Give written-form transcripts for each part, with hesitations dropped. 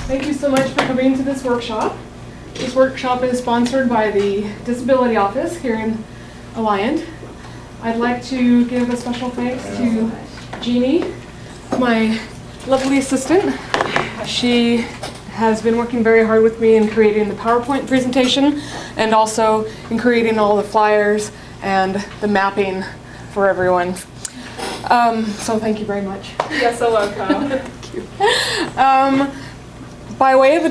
Thank you so much for coming to this workshop. This workshop is sponsored by the Disability Office here in Alliant. I'd like to give a special thanks to Jeannie, my lovely assistant. She has been working very hard with me in creating the PowerPoint presentation and also in creating all the flyers and the mapping for everyone. So thank you very much. You're so welcome. Thank you. By way of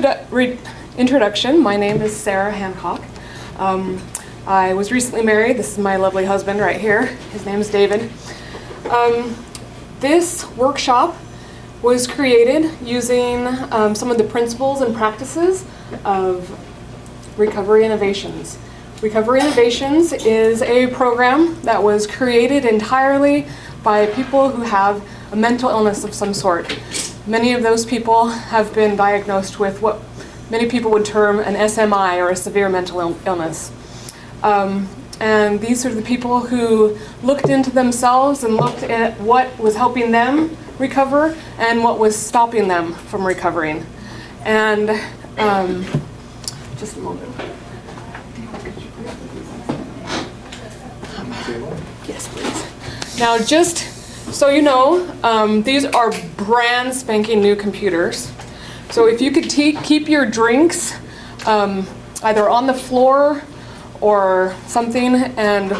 introduction, my name is Sarah Hancock. I was recently married. This is my lovely husband right here. His name is David. This workshop was created using some of the principles and practices of Recovery Innovations. Recovery Innovations is a program that was created entirely by people who have a mental illness of some sort. Many of those people have been diagnosed with what many people would term an SMI, or a severe mental illness. And these are the people who looked into themselves and looked at what was helping them recover and what was stopping them from recovering. And just a moment. Yes, please. Now, just so you know, these are brand spanking new computers. So if you could keep your drinks either on the floor or something, and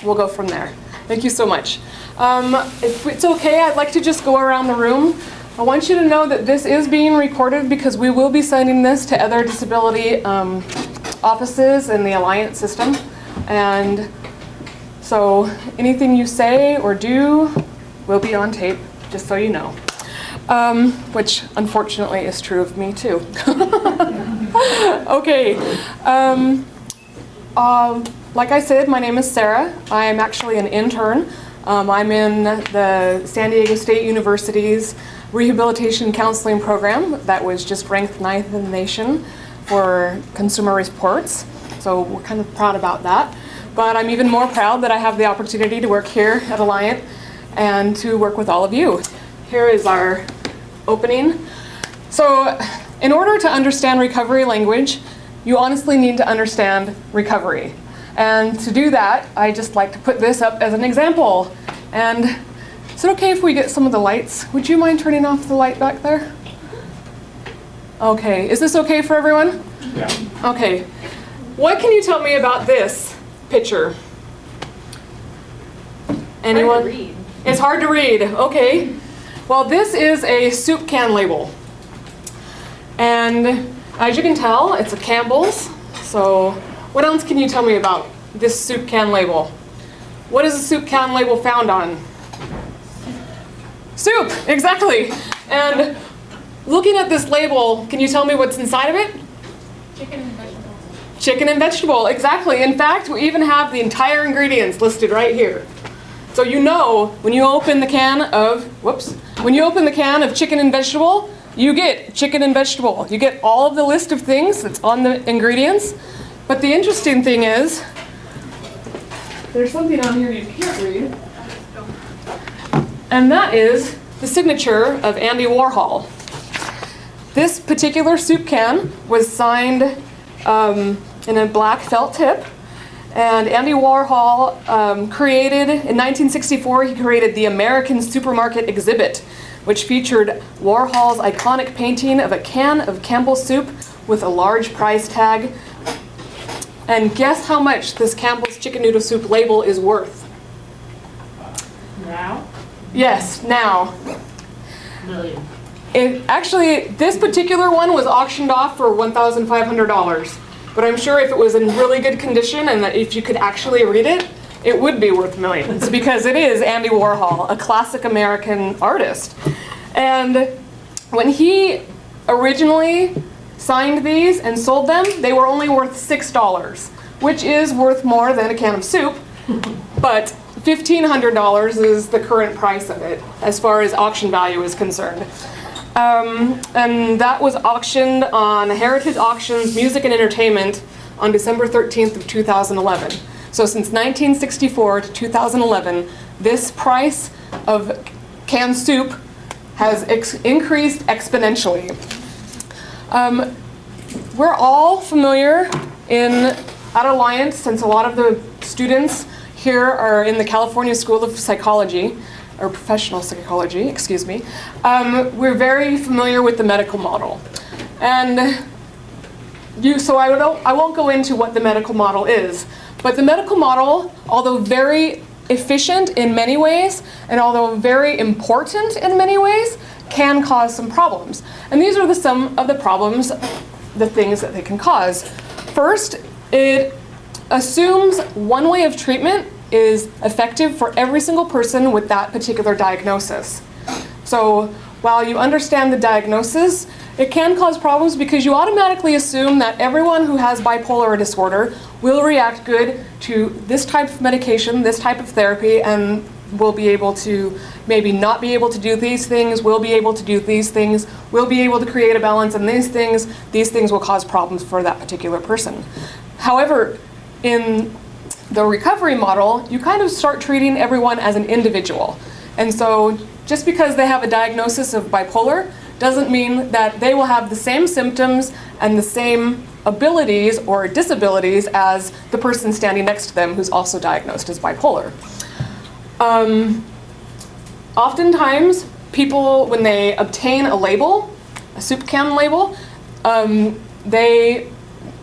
we'll go from there. Thank you so much. If it's okay, I'd like to just go around the room. I want you to know that this is being recorded because we will be sending this to other disability offices in the Alliant system. And so anything you say or do will be on tape, just so you know. Which unfortunately is true of me too. Okay. Like I said, my name is Sarah. I am actually an intern. I'm in the San Diego State University's Rehabilitation Counseling Program that was just ranked 9th in the nation for consumer reports. So we're kind of proud about that. But I'm even more proud that I have the opportunity to work here at Alliant and to work with all of you. Here is our opening. So in order to understand recovery language, you honestly need to understand recovery. And to do that, I just like to put this up as an example. And is it okay if we get some of the lights? Would you mind turning off the light back there? Okay, is this okay for everyone? Yeah. Okay, what can you tell me about this picture? Anyone? Hard to read. It's hard to read, okay. Well, this is a soup can label. And as you can tell, it's a Campbell's. So what else can you tell me about this soup can label? What is a soup can label found on? Soup, exactly. And looking at this label, can you tell me what's inside of it? Chicken and vegetables. Chicken and vegetable, exactly. In fact, we even have the entire ingredients listed right here. So you know when you open the can of, when you open the can of chicken and vegetable, you get chicken and vegetable. You get all of the list of things that's on the ingredients. But the interesting thing is, there's something on here you can't read. And that is the signature of Andy Warhol. This particular soup can was signed in a black felt tip. And Andy Warhol created, in 1964, he created the American Supermarket Exhibit, which featured Warhol's iconic painting of a can of Campbell's soup with a large price tag. And guess how much this Campbell's chicken noodle soup label is worth? Now? Yes, now. Million. Actually, this particular one was auctioned off for $1,500. But I'm sure if it was in really good condition and that if you could actually read it, it would be worth millions because it is Andy Warhol, a classic American artist. And when he originally signed these and sold them, they were only worth $6, which is worth more than a can of soup. But $1,500 is the current price of it as far as auction value is concerned. And that was auctioned on Heritage Auctions Music and Entertainment on December 13th of 2011. So since 1964 to 2011, this price of canned soup has increased exponentially. We're all familiar at Alliance, since a lot of the students here are in the California School of Psychology, or professional psychology, excuse me. We're very familiar with the medical model. And so I won't go into what the medical model is, but the medical model, although very efficient in many ways, and although very important in many ways, can cause some problems. And these are some of the problems, the things that they can cause. First, it assumes one way of treatment is effective for every single person with that particular diagnosis. So while you understand the diagnosis, it can cause problems because you automatically assume that everyone who has bipolar disorder will react good to this type of medication, this type of therapy, and will be able to maybe not be able to do these things, will be able to do these things, will be able to create a balance in these things will cause problems for that particular person. However, in the recovery model, you kind of start treating everyone as an individual. And so just because they have a diagnosis of bipolar doesn't mean that they will have the same symptoms and the same abilities or disabilities as the person standing next to them who's also diagnosed as bipolar. Oftentimes, people, when they obtain a label, a soup can label, they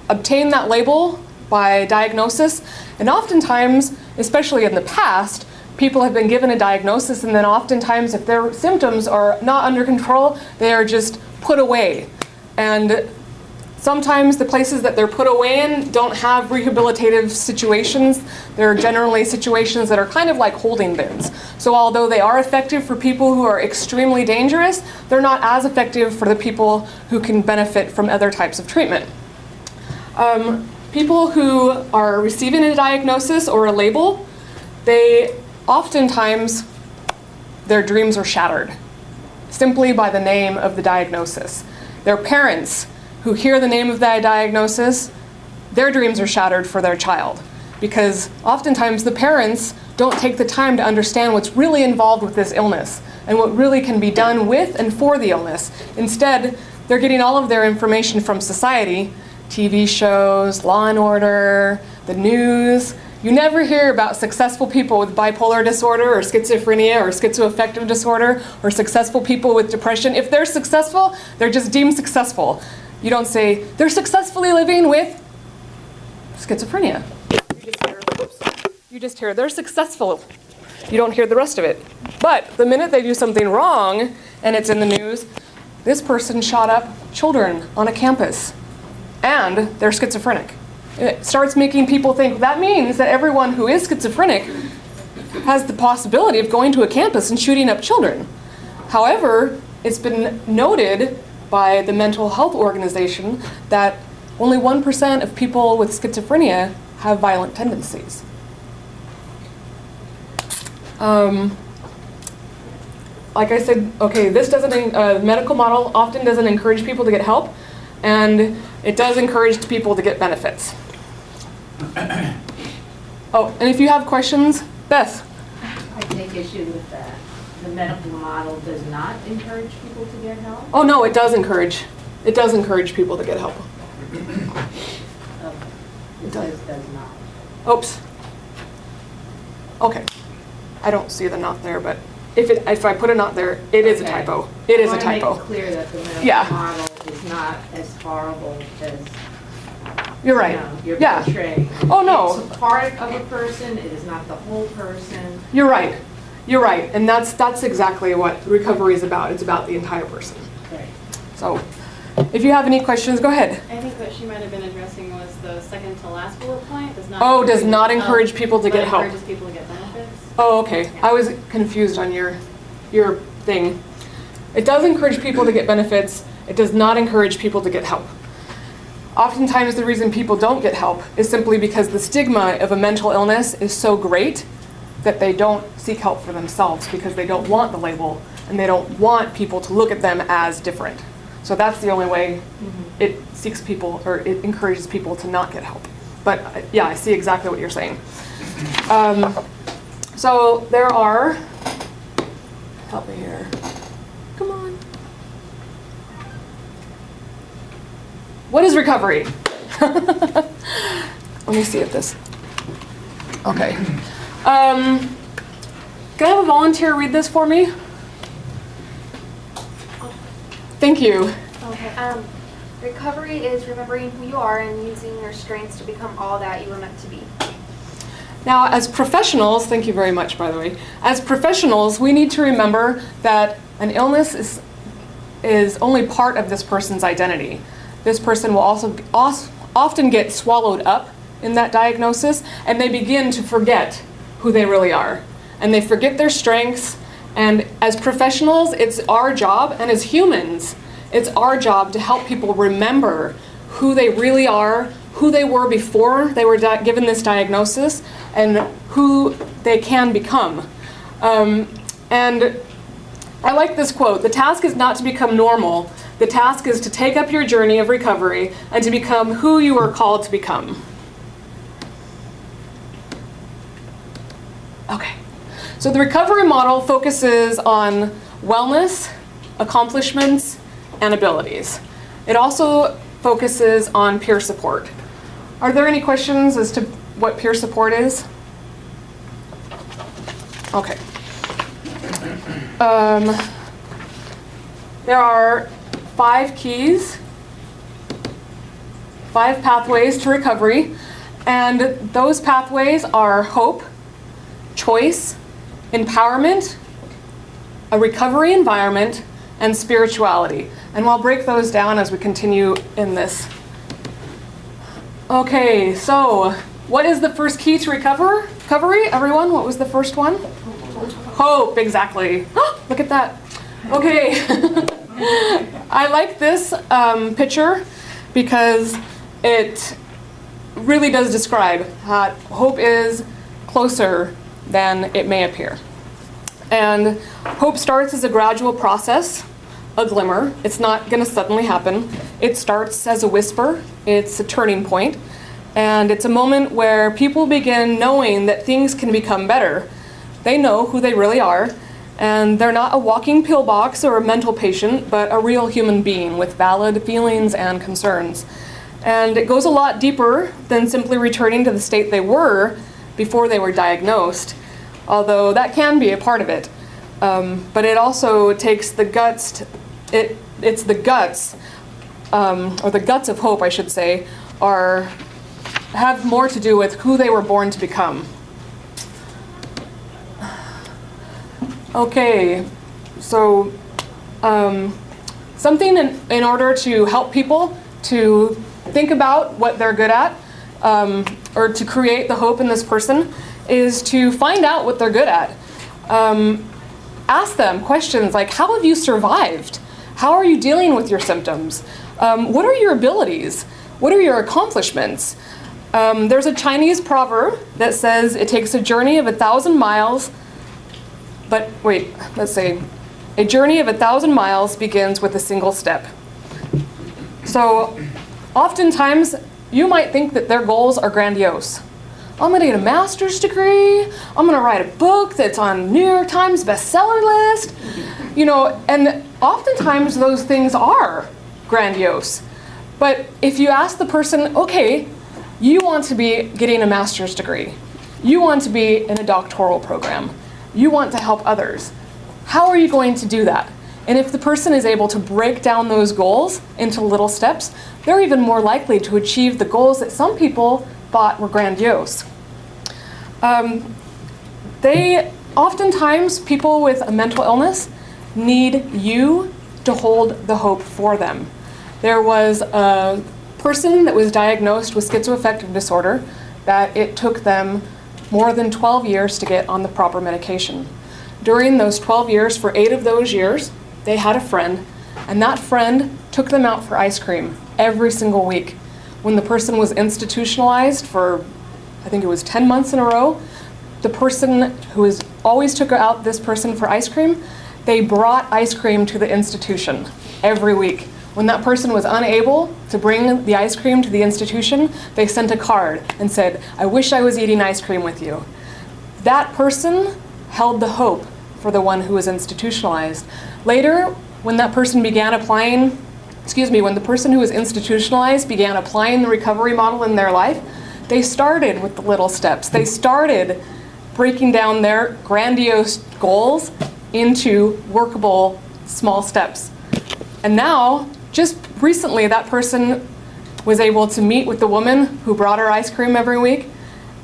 obtain that label by diagnosis, and oftentimes, especially in the past, people have been given a diagnosis, and then oftentimes if their symptoms are not under control, they are just put away. And sometimes the places that they're put away in don't have rehabilitative situations. They're generally situations that are kind of like holding bins. So although they are effective for people who are extremely dangerous, they're not as effective for the people who can benefit from other types of treatment. People who are receiving a diagnosis or a label, they oftentimes, their dreams are shattered simply by the name of the diagnosis. Their parents who hear the name of that diagnosis, their dreams are shattered for their child, because oftentimes the parents don't take the time to understand what's really involved with this illness and what really can be done with and for the illness. Instead, they're getting all of their information from society, TV shows, Law and Order, the news. You never hear about successful people with bipolar disorder or schizophrenia or schizoaffective disorder or successful people with depression. If they're successful, they're just deemed successful. You don't say, they're successfully living with schizophrenia. You just hear, they're successful. You don't hear the rest of it. But the minute they do something wrong and it's in the news, this person shot up children on a campus and they're schizophrenic. It starts making people think that means that everyone who is schizophrenic has the possibility of going to a campus and shooting up children. However, it's been noted by the Mental Health Organization that only 1% of people with schizophrenia have violent tendencies. Like I said, okay, this doesn't, medical model often doesn't encourage people to get help, and it does encourage people to get benefits. Oh, and if you have questions, Beth. I take issue with that. The medical model does not encourage people to get help? Oh no, it does encourage people to get help. It does not. Oops. Okay. I don't see the not there, but if I put a not there, it is a typo. It is a typo. I want to make it clear that the medical model is not as horrible as you're right. You're portraying. Oh no. It's a part of a person. It is not the whole person. You're right. You're right. And that's exactly what recovery is about. It's about the entire person. Right. So if you have any questions, go ahead. I think what she might have been addressing was the second to last bullet point. Does not encourage people to get help. Encourages people to get benefits. Oh, okay. Yeah. I was confused on your thing. It does encourage people to get benefits. It does not encourage people to get help. Oftentimes the reason people don't get help is simply because the stigma of a mental illness is so great that they don't seek help for themselves because they don't want the label and they don't want people to look at them as different. So that's the only way it seeks people, or it encourages people to not get help. But yeah, I see exactly what you're saying. So there are, help me here, come on. what is recovery? Let me see if this, okay. Can I have a volunteer read this for me? Thank you. Okay. Recovery is remembering who you are and using your strengths to become all that you were meant to be. Now, as professionals, thank you very much, by the way. As professionals, we need to remember that an illness is only part of this person's identity. This person will also often get swallowed up in that diagnosis, and they begin to forget who they really are. And they forget their strengths, and as professionals, it's our job, and as humans, it's our job to help people remember who they really are, who they were before they were given this diagnosis, and who they can become. And I like this quote: "The task is not to become normal. The task is to take up your journey of recovery and to become who you are called to become." Okay, so the recovery model focuses on wellness, accomplishments, and abilities. It also focuses on peer support. Are there any questions as to what peer support is? Okay. There are 5 keys, 5 pathways to recovery, and those pathways are hope, choice, empowerment, a recovery environment, and spirituality. And we'll break those down as we continue in this. Okay, so what is the first key to recovery? Everyone, what was the first one? Hope, exactly. Look at that. Okay. I like this picture because it really does describe that hope is closer than it may appear. And hope starts as a gradual process, a glimmer. It's not going to suddenly happen. It starts as a whisper. It's a turning point. And it's a moment where people begin knowing that things can become better. They know who they really are, and they're not a walking pillbox or a mental patient, but a real human being with valid feelings and concerns. And it goes a lot deeper than simply returning to the state they were before they were diagnosed, although that can be a part of it. But it also takes the guts, it's the guts, or the guts of hope, I should say, have more to do with who they were born to become. Okay, so something in order to help people to think about what they're good at, or to create the hope in this person, is to find out what they're good at. Ask them questions like, how have you survived? How are you dealing with your symptoms? What are your abilities? What are your accomplishments? There's a Chinese proverb that says it takes a journey of 1,000 miles, but wait, let's say, a journey of 1,000 miles begins with a single step. So oftentimes you might think that their goals are grandiose. I'm gonna get a master's degree, I'm gonna write a book that's on New York Times bestseller list, you know, and oftentimes those things are grandiose. But if you ask the person, okay, you want to be getting a master's degree, you want to be in a doctoral program, you want to help others, how are you going to do that? And if the person is able to break down those goals into little steps, they're even more likely to achieve the goals that some people thought were grandiose. Oftentimes, people with a mental illness need you to hold the hope for them. There was a person that was diagnosed with schizoaffective disorder that it took them more than 12 years to get on the proper medication. During those 12 years, for 8 of those years, they had a friend, and that friend took them out for ice cream every single week. When the person was institutionalized for, I think it was 10 months in a row, the person who always took out this person for ice cream, they brought ice cream to the institution every week. When that person was unable to bring the ice cream to the institution, they sent a card and said, "I wish I was eating ice cream with you." That person held the hope for the one who was institutionalized. Later, when that person began applying when the person who was institutionalized began applying the recovery model in their life, they started with the little steps. They started breaking down their grandiose goals into workable small steps. And now, just recently, that person was able to meet with the woman who brought her ice cream every week.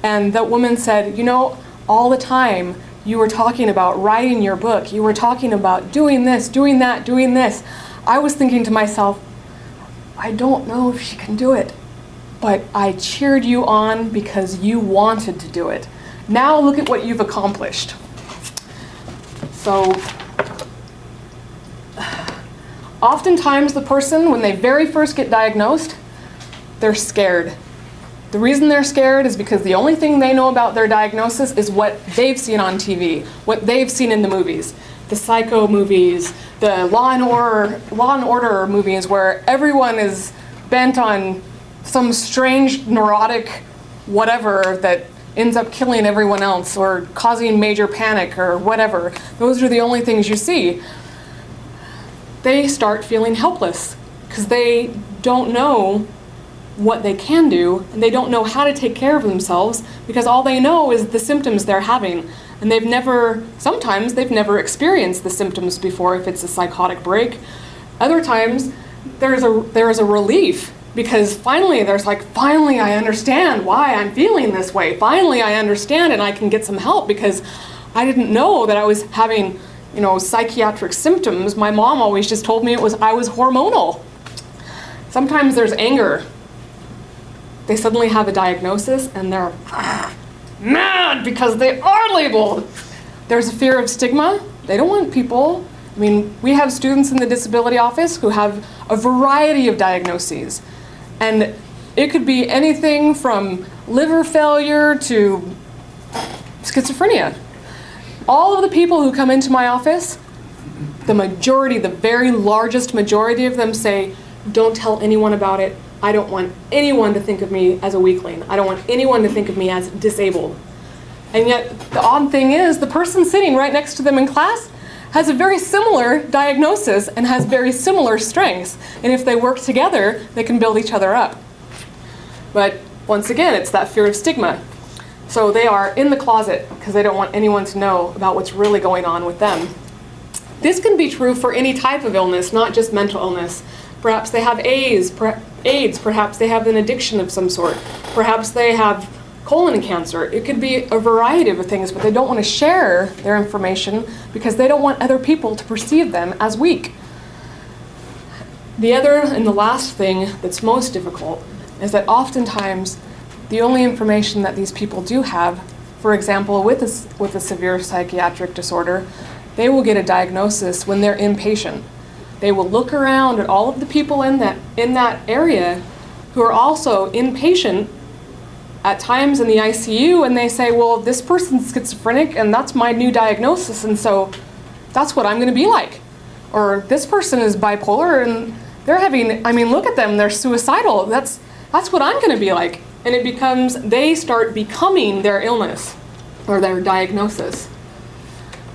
And that woman said, you know, all the time you were talking about writing your book. You were talking about doing this, doing that, doing this. I was thinking to myself, I don't know if she can do it, but I cheered you on because you wanted to do it. Now look at what you've accomplished. So, oftentimes the person, when they very first get diagnosed, they're scared. The reason they're scared is because the only thing they know about their diagnosis is what they've seen on TV, what they've seen in the movies. The Psycho movies, the Law and Order movies where everyone is bent on some strange neurotic whatever that ends up killing everyone else or causing major panic or whatever. Those are the only things you see. They start feeling helpless because they don't know what they can do, and they don't know how to take care of themselves because all they know is the symptoms they're having. And sometimes they've never experienced the symptoms before if it's a psychotic break. Other times, there is a relief because finally I understand why I'm feeling this way. Finally I understand and I can get some help because I didn't know that I was having, psychiatric symptoms. My mom always just told me I was hormonal. Sometimes there's anger. They suddenly have a diagnosis and they're mad because they are labeled. There's a fear of stigma. They don't want people. We have students in the disability office who have a variety of diagnoses. And it could be anything from liver failure to schizophrenia. All of the people who come into my office, the very largest majority of them say, don't tell anyone about it. I don't want anyone to think of me as a weakling. I don't want anyone to think of me as disabled. And yet, the odd thing is, the person sitting right next to them in class has a very similar diagnosis and has very similar strengths. And if they work together, they can build each other up. But once again, it's that fear of stigma. So they are in the closet because they don't want anyone to know about what's really going on with them. This can be true for any type of illness, not just mental illness. Perhaps they have AIDS, perhaps they have an addiction of some sort, perhaps they have colon cancer. It could be a variety of things, but they don't want to share their information because they don't want other people to perceive them as weak. The other and the last thing that's most difficult is that oftentimes the only information that these people do have, for example, with a severe psychiatric disorder, they will get a diagnosis when they're inpatient. They will look around at all of the people in that area who are also inpatient at times in the ICU, and they say, well, this person's schizophrenic and that's my new diagnosis, and so that's what I'm going to be like. Or this person is bipolar and look at them, they're suicidal. That's what I'm going to be like. And they start becoming their illness or their diagnosis.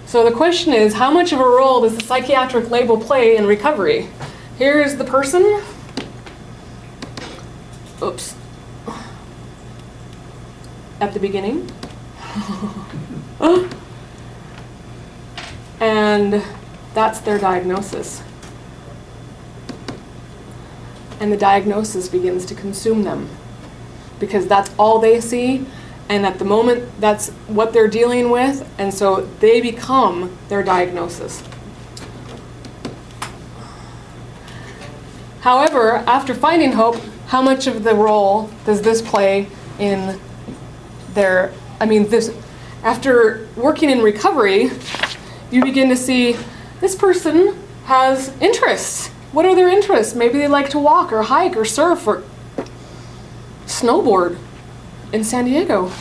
So the question is, how much of a role does the psychiatric label play in recovery? Here's the person. Oops. At the beginning. And that's their diagnosis. And the diagnosis begins to consume them because that's all they see. And at the moment, that's what they're dealing with, and so they become their diagnosis. However, after finding hope, how much of the role does this play in after working in recovery, you begin to see this person has interests. What are their interests? Maybe they like to walk or hike or surf or snowboard. In San Diego.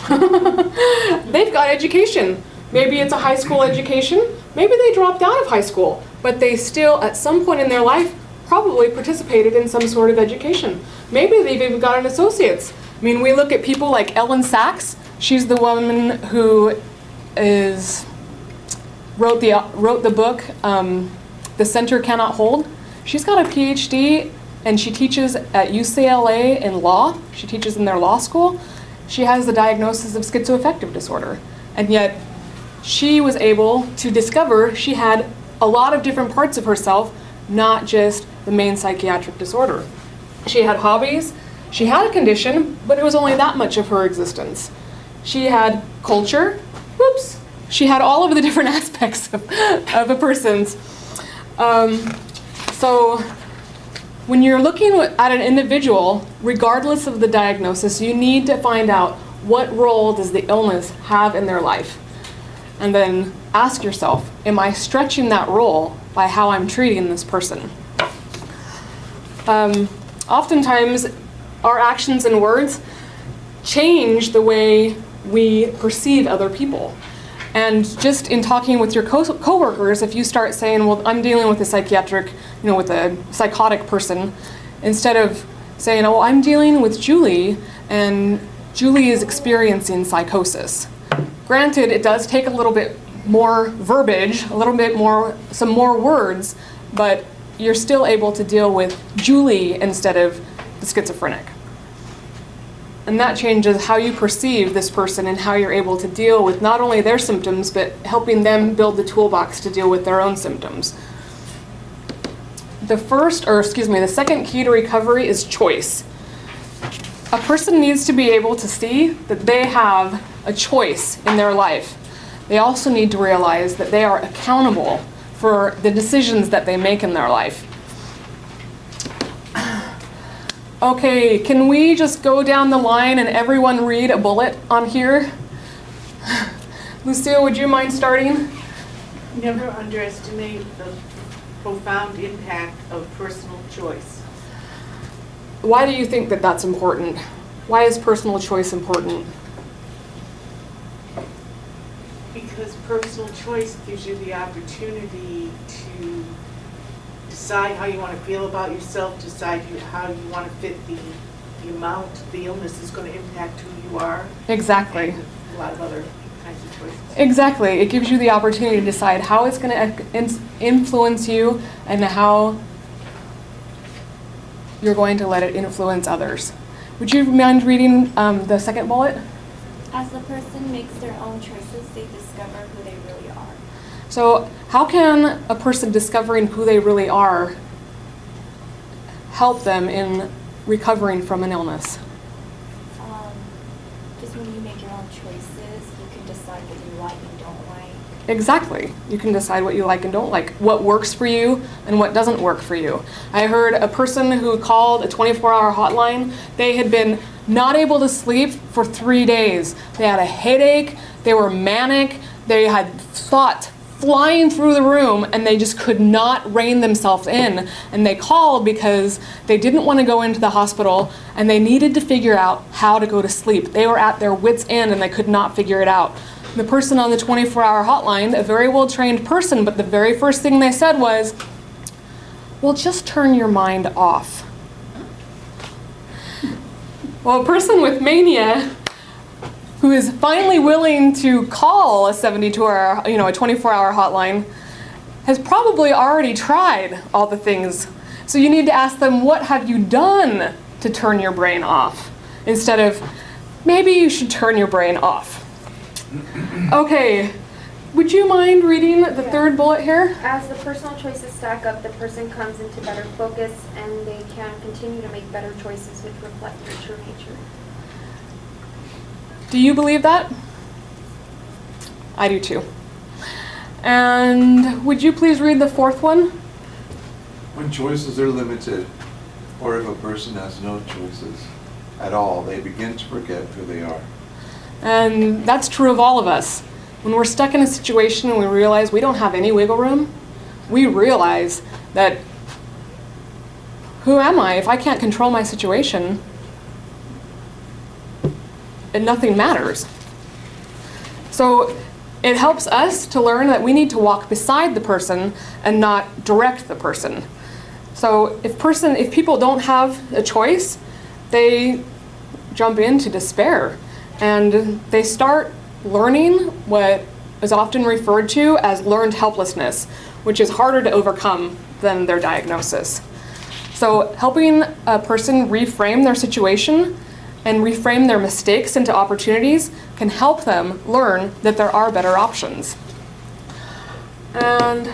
They've got education. Maybe it's a high school education. Maybe they dropped out of high school, but they still, at some point in their life, probably participated in some sort of education. Maybe they've even got an associate's. We look at people like Ellen Sachs. She's the woman who wrote the book, The Center Cannot Hold. She's got a PhD and she teaches at UCLA in law. She teaches in their law school. She has the diagnosis of schizoaffective disorder. And yet she was able to discover she had a lot of different parts of herself, not just the main psychiatric disorder. She had hobbies, she had a condition, but it was only that much of her existence. She had culture, whoops, she had all of the different aspects of a person's. So when you're looking at an individual, regardless of the diagnosis, you need to find out what role does the illness have in their life. And then ask yourself, am I stretching that role by how I'm treating this person? Oftentimes, our actions and words change the way we perceive other people. And just in talking with your coworkers, if you start saying, well, I'm dealing with a psychiatric, with a psychotic person, instead of saying, oh, I'm dealing with Julie, and Julie is experiencing psychosis. Granted, it does take a little bit more verbiage, a little bit more, some more words, but you're still able to deal with Julie instead of the schizophrenic. And that changes how you perceive this person and how you're able to deal with not only their symptoms, but helping them build the toolbox to deal with their own symptoms. The second key to recovery is choice. A person needs to be able to see that they have a choice in their life. They also need to realize that they are accountable for the decisions that they make in their life. Okay, can we just go down the line and everyone read a bullet on here? Lucille, would you mind starting? Never underestimate the profound impact of personal choice. Why do you think that that's important? Why is personal choice important? Because personal choice gives you the opportunity to decide how you want to feel about yourself, decide how you want to fit the amount the illness is going to impact who you are. Exactly. And a lot of other kinds of choices. Exactly. It gives you the opportunity to decide how it's going to influence you and how you're going to let it influence others. Would you mind reading the second bullet? As the person makes their own choices, they discover who they really are. So how can a person discovering who they really are help them in recovering from an illness? Just when you make your own choices, you can decide what you like and don't like. Exactly. You can decide what you like and don't like, what works for you and what doesn't work for you. I heard a person who called a 24-hour hotline. They had been not able to sleep for 3 days. They had a headache, they were manic, they had thoughts flying through the room, and they just could not rein themselves in. And they called because they didn't want to go into the hospital and they needed to figure out how to go to sleep. They were at their wits' end and they could not figure it out. The person on the 24-hour hotline, a very well-trained person, but the very first thing they said was, well, just turn your mind off. Well, a person with mania who is finally willing to call a 72-hour, a 24-hour hotline, has probably already tried all the things. So you need to ask them, what have you done to turn your brain off? Instead of, maybe you should turn your brain off. Okay, would you mind reading the third bullet here? As the personal choices stack up, the person comes into better focus and they can continue to make better choices which reflect their true nature. Do you believe that? I do too. And would you please read the fourth one? When choices are limited, or if a person has no choices at all, they begin to forget who they are. And that's true of all of us. When we're stuck in a situation and we realize we don't have any wiggle room, we realize that, who am I if I can't control my situation? And nothing matters. So it helps us to learn that we need to walk beside the person and not direct the person. So if people don't have a choice, they jump into despair and they start learning what is often referred to as learned helplessness, which is harder to overcome than their diagnosis. So helping a person reframe their situation and reframe their mistakes into opportunities can help them learn that there are better options. And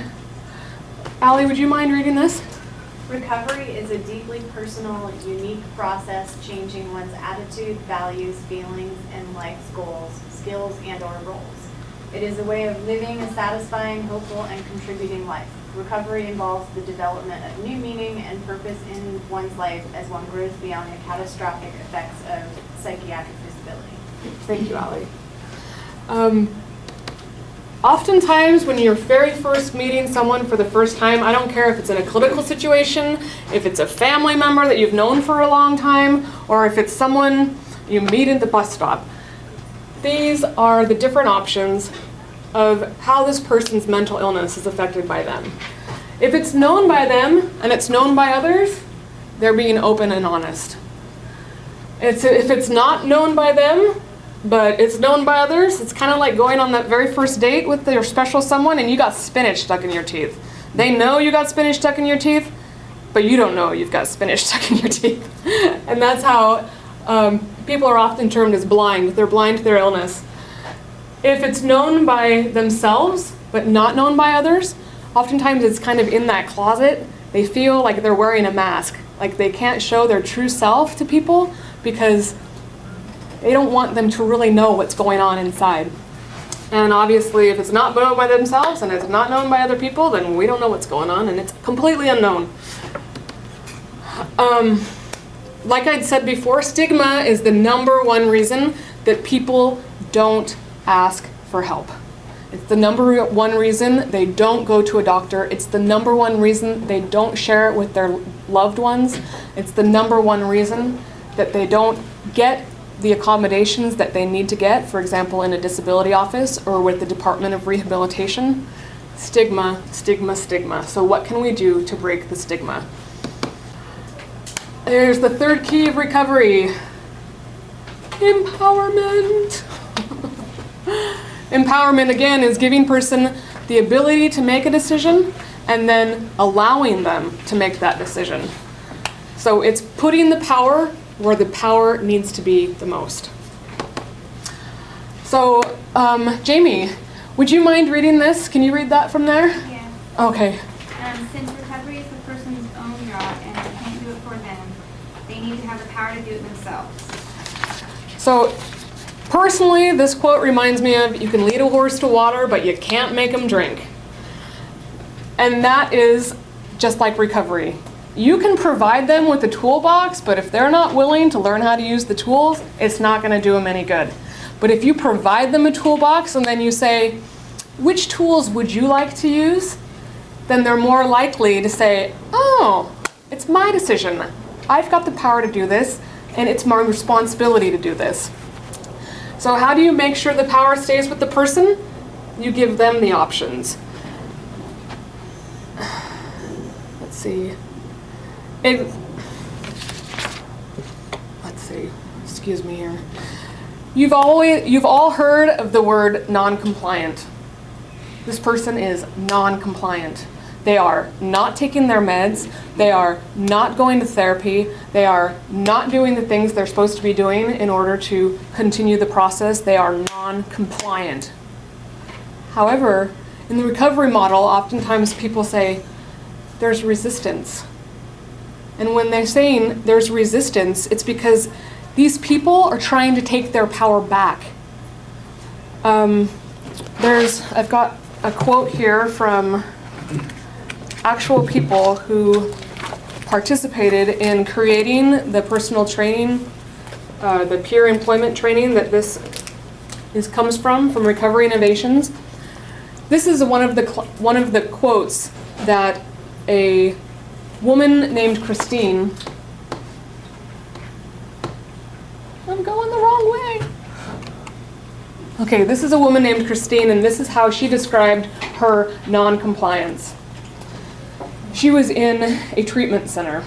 Allie, would you mind reading this? Recovery is a deeply personal, unique process changing one's attitude, values, feelings, and life's goals, skills, and/or roles. It is a way of living a satisfying, hopeful, and contributing life. Recovery involves the development of new meaning and purpose in one's life as one grows beyond the catastrophic effects of psychiatric disability. Thank you, Allie. Oftentimes, when you're very first meeting someone for the first time, I don't care if it's in a clinical situation, if it's a family member that you've known for a long time, or if it's someone you meet at the bus stop. These are the different options of how this person's mental illness is affected by them. If it's known by them and it's known by others, they're being open and honest. If it's not known by them, but it's known by others, it's kind of like going on that very first date with your special someone and you got spinach stuck in your teeth. They know you got spinach stuck in your teeth, but you don't know you've got spinach stuck in your teeth. And that's how people are often termed as blind. They're blind to their illness. If it's known by themselves, but not known by others, oftentimes it's kind of in that closet. They feel like they're wearing a mask, like they can't show their true self to people because they don't want them to really know what's going on inside. And obviously, if it's not known by themselves and it's not known by other people, then we don't know what's going on and it's completely unknown. Like I'd said before, stigma is the #1 reason that people don't ask for help. It's the #1 reason they don't go to a doctor. It's the #1 reason they don't share it with their loved ones. It's the #1 reason that they don't get the accommodations that they need to get, for example, in a disability office or with the Department of Rehabilitation. Stigma, stigma, stigma. So what can we do to break the stigma? There's the third key of recovery. Empowerment. Empowerment, again, is giving person the ability to make a decision and then allowing them to make that decision. So it's putting the power where the power needs to be the most. So, Jamie, would you mind reading this? Can you read that from there? Yeah. Okay. Since recovery is the person's own job and they can't do it for them, they need to have the power to do it themselves. So, personally, this quote reminds me of, you can lead a horse to water, but you can't make him drink. And that is just like recovery. You can provide them with a toolbox, but if they're not willing to learn how to use the tools, it's not going to do them any good. But if you provide them a toolbox and then you say, which tools would you like to use? Then they're more likely to say, oh, it's my decision. I've got the power to do this, and it's my responsibility to do this. So how do you make sure the power stays with the person? You give them the options. Let's see. Let's see, excuse me here. You've all heard of the word non-compliant. This person is non-compliant. They are not taking their meds. They are not going to therapy. They are not doing the things they're supposed to be doing in order to continue the process. They are non-compliant. However, in the recovery model, oftentimes people say, there's resistance. And when they're saying there's resistance, it's because these people are trying to take their power back. I've got a quote here from actual people who participated in creating the personal training, the peer employment training that this comes from Recovery Innovations. This is one of the quotes that a woman named Christine. I'm going the wrong way. Okay, this is a woman named Christine, and this is how she described her non-compliance. She was in a treatment center.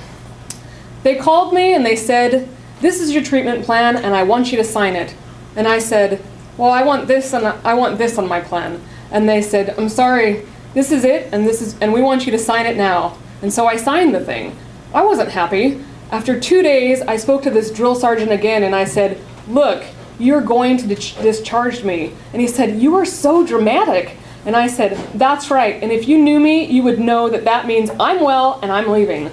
They called me and they said, this is your treatment plan and I want you to sign it. And I said, well, I want this and I want this on my plan. And they said, I'm sorry, this is it and we want you to sign it now. And so I signed the thing. I wasn't happy. After 2 days, I spoke to this drill sergeant again and I said, look, you're going to discharge me. And he said, you are so dramatic. And I said, that's right. And if you knew me, you would know that that means I'm well and I'm leaving.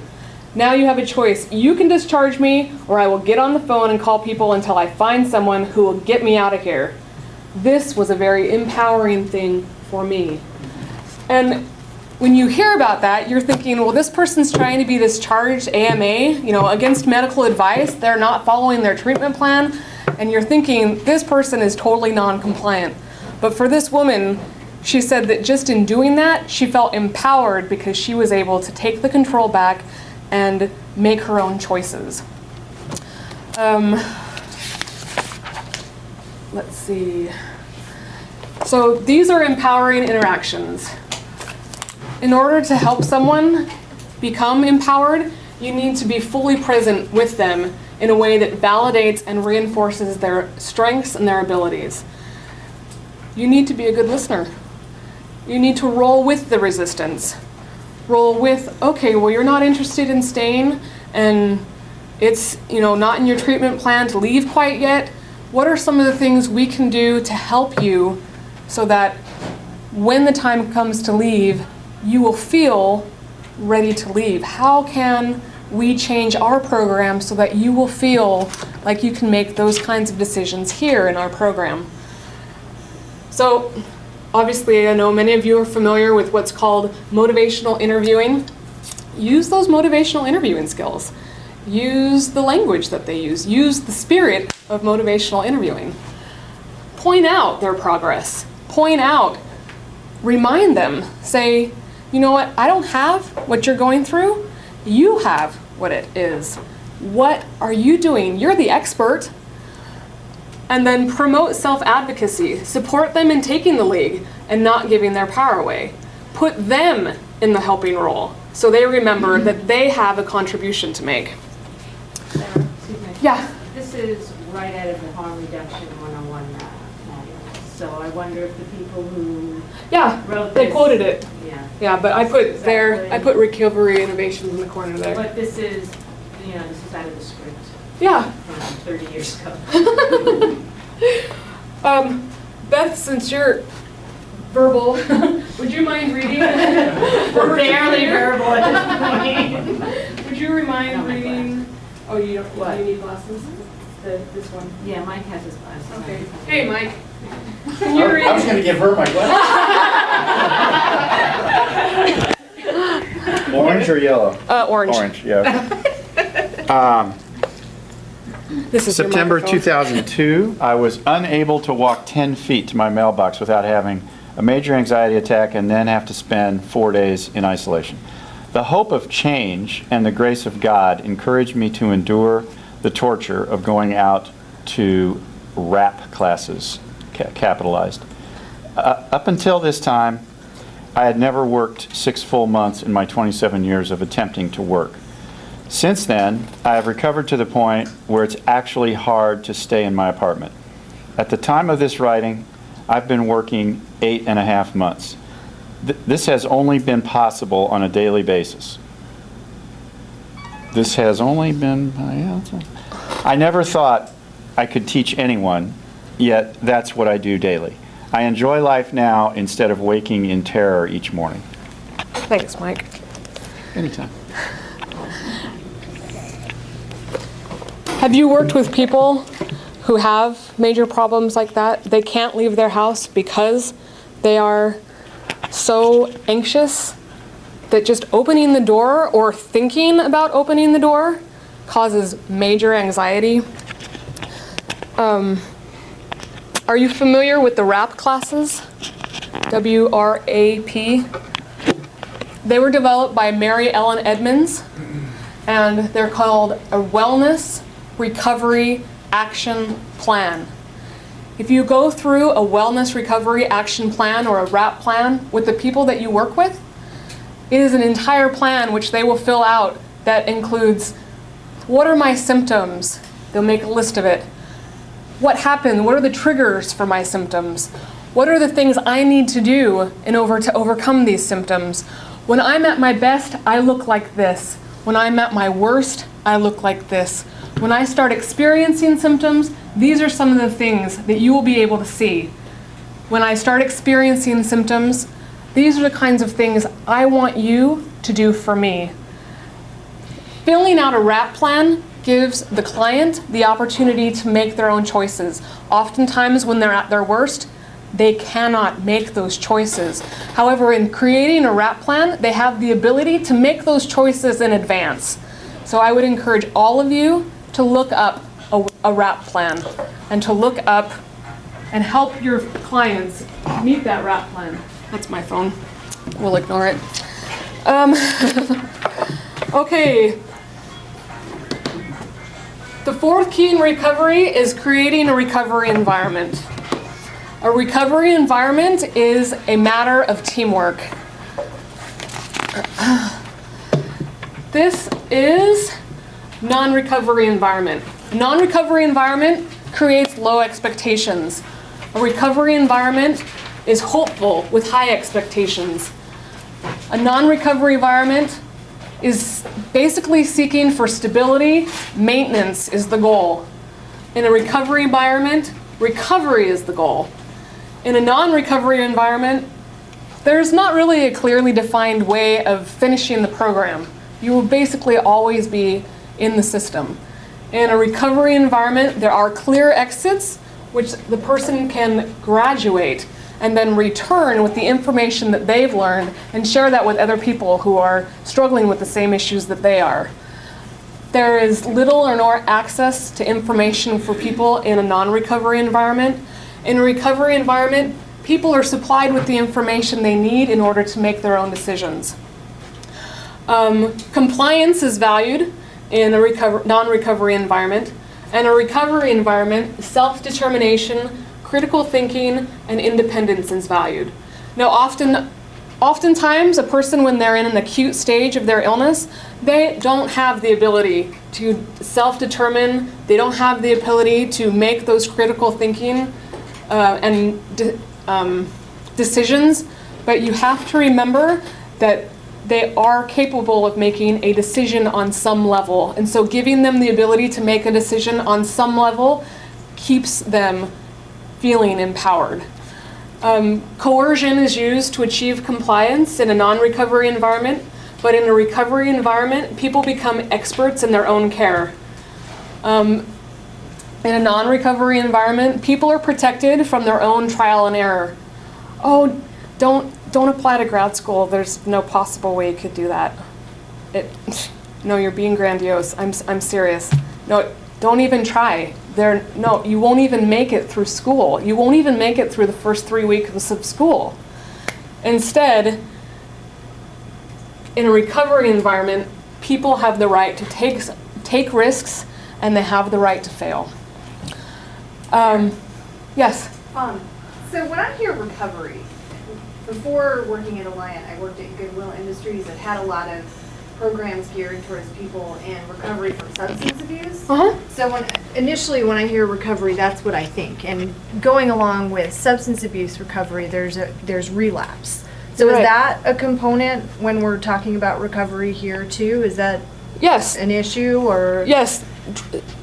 Now you have a choice. You can discharge me, or I will get on the phone and call people until I find someone who will get me out of here. This was a very empowering thing for me. And when you hear about that, you're thinking, well, this person's trying to be discharged AMA, against medical advice. They're not following their treatment plan. And you're thinking, this person is totally non-compliant. But for this woman, she said that just in doing that, she felt empowered because she was able to take the control back and make her own choices. Let's see. So these are empowering interactions. In order to help someone become empowered, you need to be fully present with them in a way that validates and reinforces their strengths and their abilities. You need to be a good listener. You need to roll with the resistance. Roll with, okay, well, you're not interested in staying and it's, not in your treatment plan to leave quite yet. What are some of the things we can do to help you so that when the time comes to leave, you will feel ready to leave? How can we change our program so that you will feel like you can make those kinds of decisions here in our program? So, obviously, I know many of you are familiar with what's called motivational interviewing. Use those motivational interviewing skills. Use the language that they use. Use the spirit of motivational interviewing. Point out their progress. Point out, remind them, say, you know what, I don't have what you're going through. You have what it is. What are you doing? You're the expert. And then promote self-advocacy. Support them in taking the lead and not giving their power away. Put them in the helping role so they remember that they have a contribution to make. Sarah, excuse me. Yeah. This is right out of the harm reduction 101 manual. So I wonder if the people who Yeah, wrote they this. quoted it. Yeah. Yeah, but I put Exactly. I put recovery innovations in the corner there. But this is, this is out of the script Yeah. from 30 years ago. Beth, since you're verbal, would you mind reading? We're barely verbal at this point. Would you remind Not my reading? Oh, you don't. What? You need glasses. This one. Yeah, Mike has his glasses. on. Okay. Hey, Mike. Can you read? I was gonna give her my glasses. Orange or yellow? Orange. Orange, yeah. This is your September microphone. 2002, I was unable to walk 10 feet to my mailbox without having a major anxiety attack and then have to spend 4 days in isolation. The hope of change and the grace of God encouraged me to endure the torture of going out to rap classes, capitalized. Up until this time, I had never worked 6 full months in my 27 years of attempting to work. Since then, I have recovered to the point where it's actually hard to stay in my apartment. At the time of this writing, I've been working 8.5 months. This has only been possible on a daily basis. This has only been, I never thought I could teach anyone, yet that's what I do daily. I enjoy life now instead of waking in terror each morning. Thanks, Mike. Anytime. Have you worked with people who have major problems like that? They can't leave their house because they are so anxious that just opening the door or thinking about opening the door causes major anxiety. Are you familiar with the WRAP classes? W-R-A-P. They were developed by Mary Ellen Edmonds, and they're called a Wellness Recovery Action Plan. If you go through a Wellness Recovery Action Plan or a WRAP plan with the people that you work with, it is an entire plan which they will fill out that includes, what are my symptoms? They'll make a list of it. What happened? What are the triggers for my symptoms? What are the things I need to do in order to overcome these symptoms? When I'm at my best, I look like this. When I'm at my worst, I look like this. When I start experiencing symptoms, these are some of the things that you will be able to see. When I start experiencing symptoms, these are the kinds of things I want you to do for me. Filling out a RAP plan gives the client the opportunity to make their own choices. Oftentimes when they're at their worst, they cannot make those choices. However, in creating a RAP plan, they have the ability to make those choices in advance. So I would encourage all of you to look up a RAP plan and to look up and help your clients meet that RAP plan. That's my phone. We'll ignore it. Okay. The fourth key in recovery is creating a recovery environment. A recovery environment is a matter of teamwork. This is non-recovery environment. A non-recovery environment creates low expectations. A recovery environment is hopeful with high expectations. A non-recovery environment is basically seeking for stability. Maintenance is the goal. In a recovery environment, recovery is the goal. In a non-recovery environment, there's not really a clearly defined way of finishing the program. You will basically always be in the system. In a recovery environment, there are clear exits, which the person can graduate and then return with the information that they've learned and share that with other people who are struggling with the same issues that they are. There is little or no access to information for people in a non-recovery environment. In a recovery environment, people are supplied with the information they need in order to make their own decisions. Compliance is valued in a non-recovery environment, and a recovery environment, self-determination, critical thinking, and independence is valued. Now, oftentimes, a person, when they're in an acute stage of their illness, they don't have the ability to self-determine. They don't have the ability to make those critical thinking and decisions. But you have to remember that they are capable of making a decision on some level. And so giving them the ability to make a decision on some level keeps them feeling empowered. Coercion is used to achieve compliance in a non-recovery environment, but in a recovery environment, people become experts in their own care. In a non-recovery environment, people are protected from their own trial and error. Oh, don't apply to grad school. There's no possible way you could do that. No, you're being grandiose. I'm serious. No, don't even try. No, you won't even make it through school. You won't even make it through the first 3 weeks of school. Instead, in a recovery environment, people have the right to take risks, and they have the right to fail. Yes? So when I hear recovery, before working at Alliant, I worked at Goodwill Industries that had a lot of programs geared towards people in recovery from substance abuse. So initially when I hear recovery, that's what I think. And going along with substance abuse recovery, there's relapse. So Right. is that a component when we're talking about recovery here too? Is that Yes. an issue or? Yes.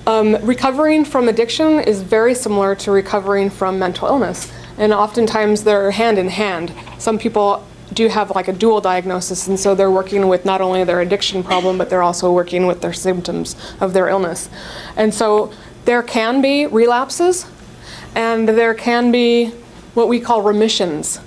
Recovering from addiction is very similar to recovering from mental illness. And oftentimes they're hand in hand. Some people do have like a dual diagnosis, and so they're working with not only their addiction problem, but they're also working with their symptoms of their illness. And so there can be relapses, and there can be what we call remissions.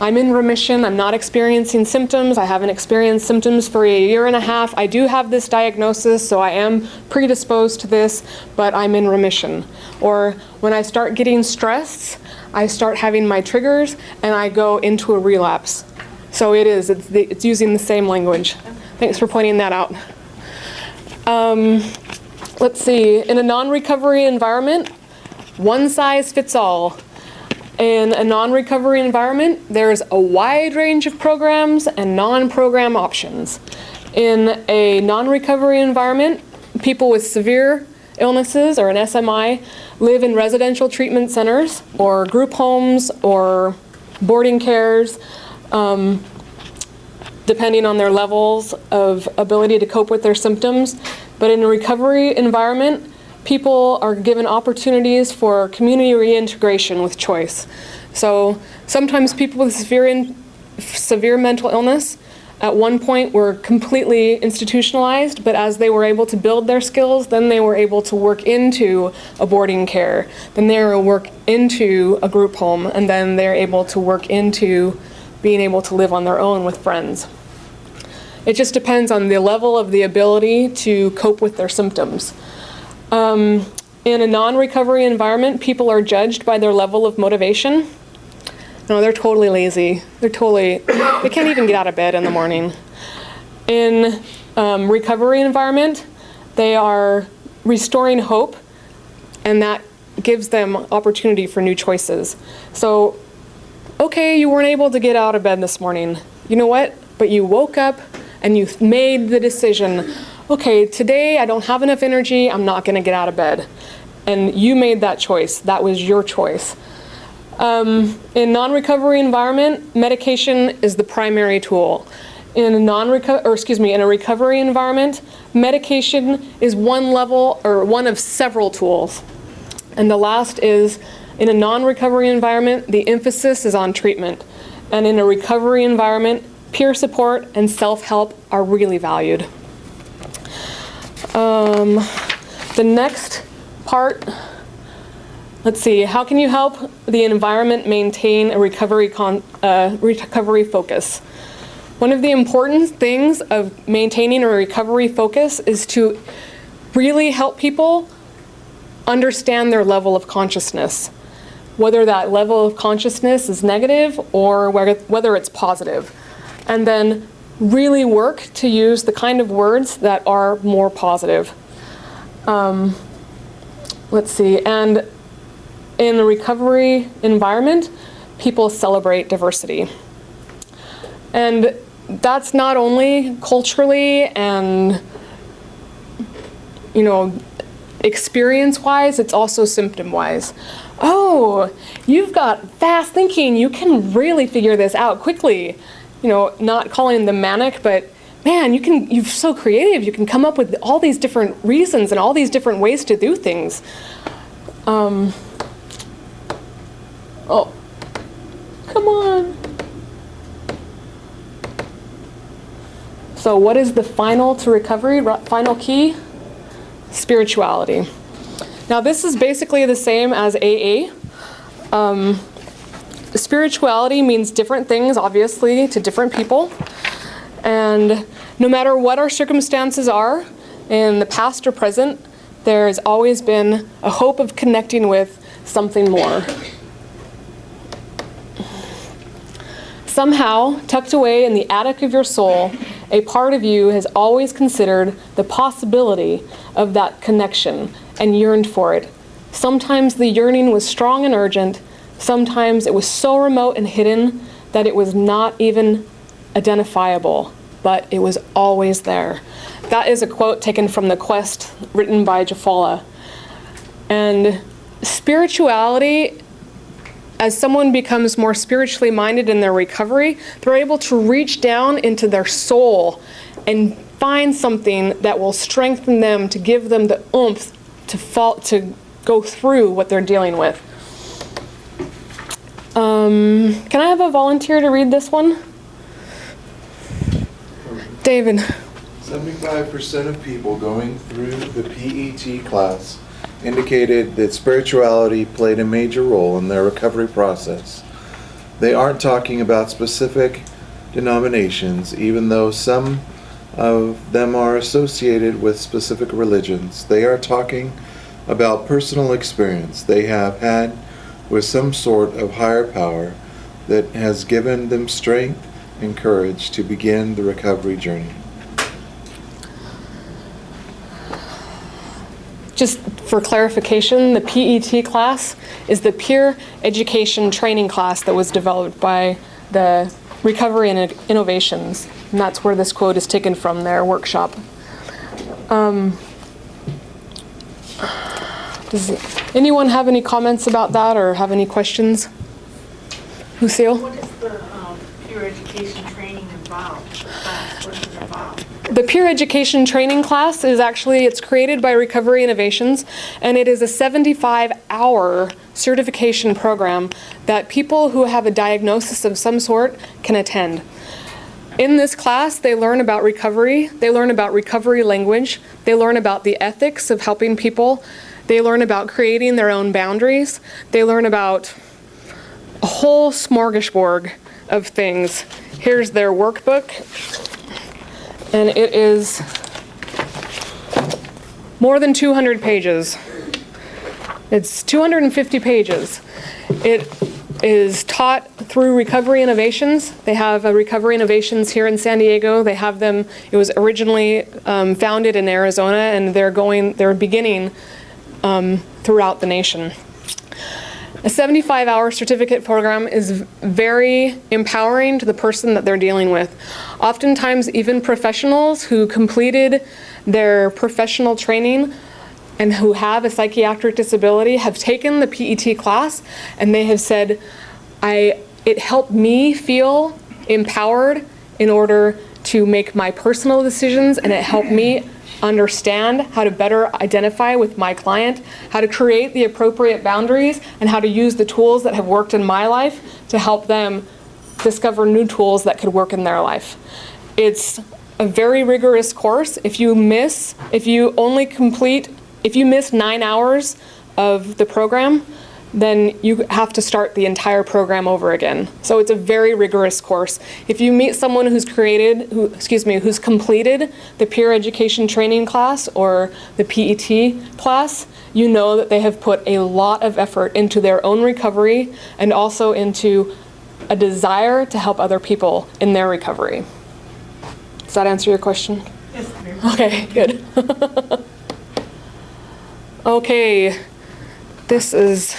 I'm in remission, I'm not experiencing symptoms, I haven't experienced symptoms for a year and a half, I do have this diagnosis, so I am predisposed to this, but I'm in remission. Or when I start getting stressed, I start having my triggers, and I go into a relapse. So it's using the same language. Thanks for pointing that out. Let's see, in a non-recovery environment, one size fits all. In a non-recovery environment, there's a wide range of programs and non-program options. In a non-recovery environment, people with severe illnesses or an SMI live in residential treatment centers or group homes or boarding cares. depending on their levels of ability to cope with their symptoms. But in a recovery environment, people are given opportunities for community reintegration with choice. So sometimes people with severe mental illness at one point were completely institutionalized, but as they were able to build their skills, then they were able to work into a boarding care, then they were work into a group home, and then they're able to work into being able to live on their own with friends. It just depends on the level of the ability to cope with their symptoms. In a non-recovery environment, people are judged by their level of motivation. No, they're totally lazy. They can't even get out of bed in the morning. In recovery environment, they are restoring hope, and that gives them opportunity for new choices. So, okay, you weren't able to get out of bed this morning. You know what? But you woke up and you made the decision, okay, today I don't have enough energy, I'm not gonna get out of bed. And you made that choice. That was your choice. In non-recovery environment, medication is the primary tool. In a recovery environment, medication is one level or one of several tools. And the last is, in a non-recovery environment, the emphasis is on treatment. And in a recovery environment, peer support and self-help are really valued. The next part, let's see, how can you help the environment maintain a recovery focus? One of the important things of maintaining a recovery focus is to really help people understand their level of consciousness, whether that level of consciousness is negative or whether it's positive. And then really work to use the kind of words that are more positive. Let's see, and in the recovery environment, people celebrate diversity. And that's not only culturally and, experience-wise, it's also symptom-wise. Oh, you've got fast thinking, you can really figure this out quickly. Not calling them manic, but man, you're so creative, you can come up with all these different reasons and all these different ways to do things. Oh, come on. So what is the final to recovery, final key? Spirituality. Now this is basically the same as AA. Spirituality means different things, obviously, to different people. And no matter what our circumstances are, in the past or present, there has always been a hope of connecting with something more. Somehow, tucked away in the attic of your soul, a part of you has always considered the possibility of that connection and yearned for it. Sometimes the yearning was strong and urgent. Sometimes it was so remote and hidden that it was not even identifiable, but it was always there. That is a quote taken from The Quest, written by Jafala. And spirituality, as someone becomes more spiritually minded in their recovery, they're able to reach down into their soul and find something that will strengthen them, to give them the oomph to go through what they're dealing with. Can I have a volunteer to read this one? David. 75% of people going through the PET class indicated that spirituality played a major role in their recovery process. They aren't talking about specific denominations, even though some of them are associated with specific religions. They are talking about personal experience they have had with some sort of higher power that has given them strength and courage to begin the recovery journey. Just for clarification, the PET class is the peer education training class that was developed by the Recovery and Innovations. And that's where this quote is taken from, their workshop. Does anyone have any comments about that or have any questions? Lucille? What does the peer education training involve? The peer education training class is actually, it's created by Recovery Innovations, and it is a 75-hour certification program that people who have a diagnosis of some sort can attend. In this class, they learn about recovery, they learn about recovery language, they learn about the ethics of helping people, they learn about creating their own boundaries, they learn about a whole smorgasbord of things. Here's their workbook, and it is more than 200 pages. It's 250 pages. It is taught through Recovery Innovations. They have a Recovery Innovations here in San Diego. They have them, it was originally founded in Arizona, and they're beginning throughout the nation. A 75-hour certificate program is very empowering to the person that they're dealing with. Oftentimes, even professionals who completed their professional training and who have a psychiatric disability have taken the PET class, and they have said, it helped me feel empowered in order to make my personal decisions, and it helped me understand how to better identify with my client, how to create the appropriate boundaries, and how to use the tools that have worked in my life to help them discover new tools that could work in their life. It's a very rigorous course. If you miss 9 hours of the program, then you have to start the entire program over again. So it's a very rigorous course. If you meet someone who's completed the peer education training class or the PET class, you know that they have put a lot of effort into their own recovery and also into a desire to help other people in their recovery. Does that answer your question? Yes, ma'am. Okay, good. Okay, this is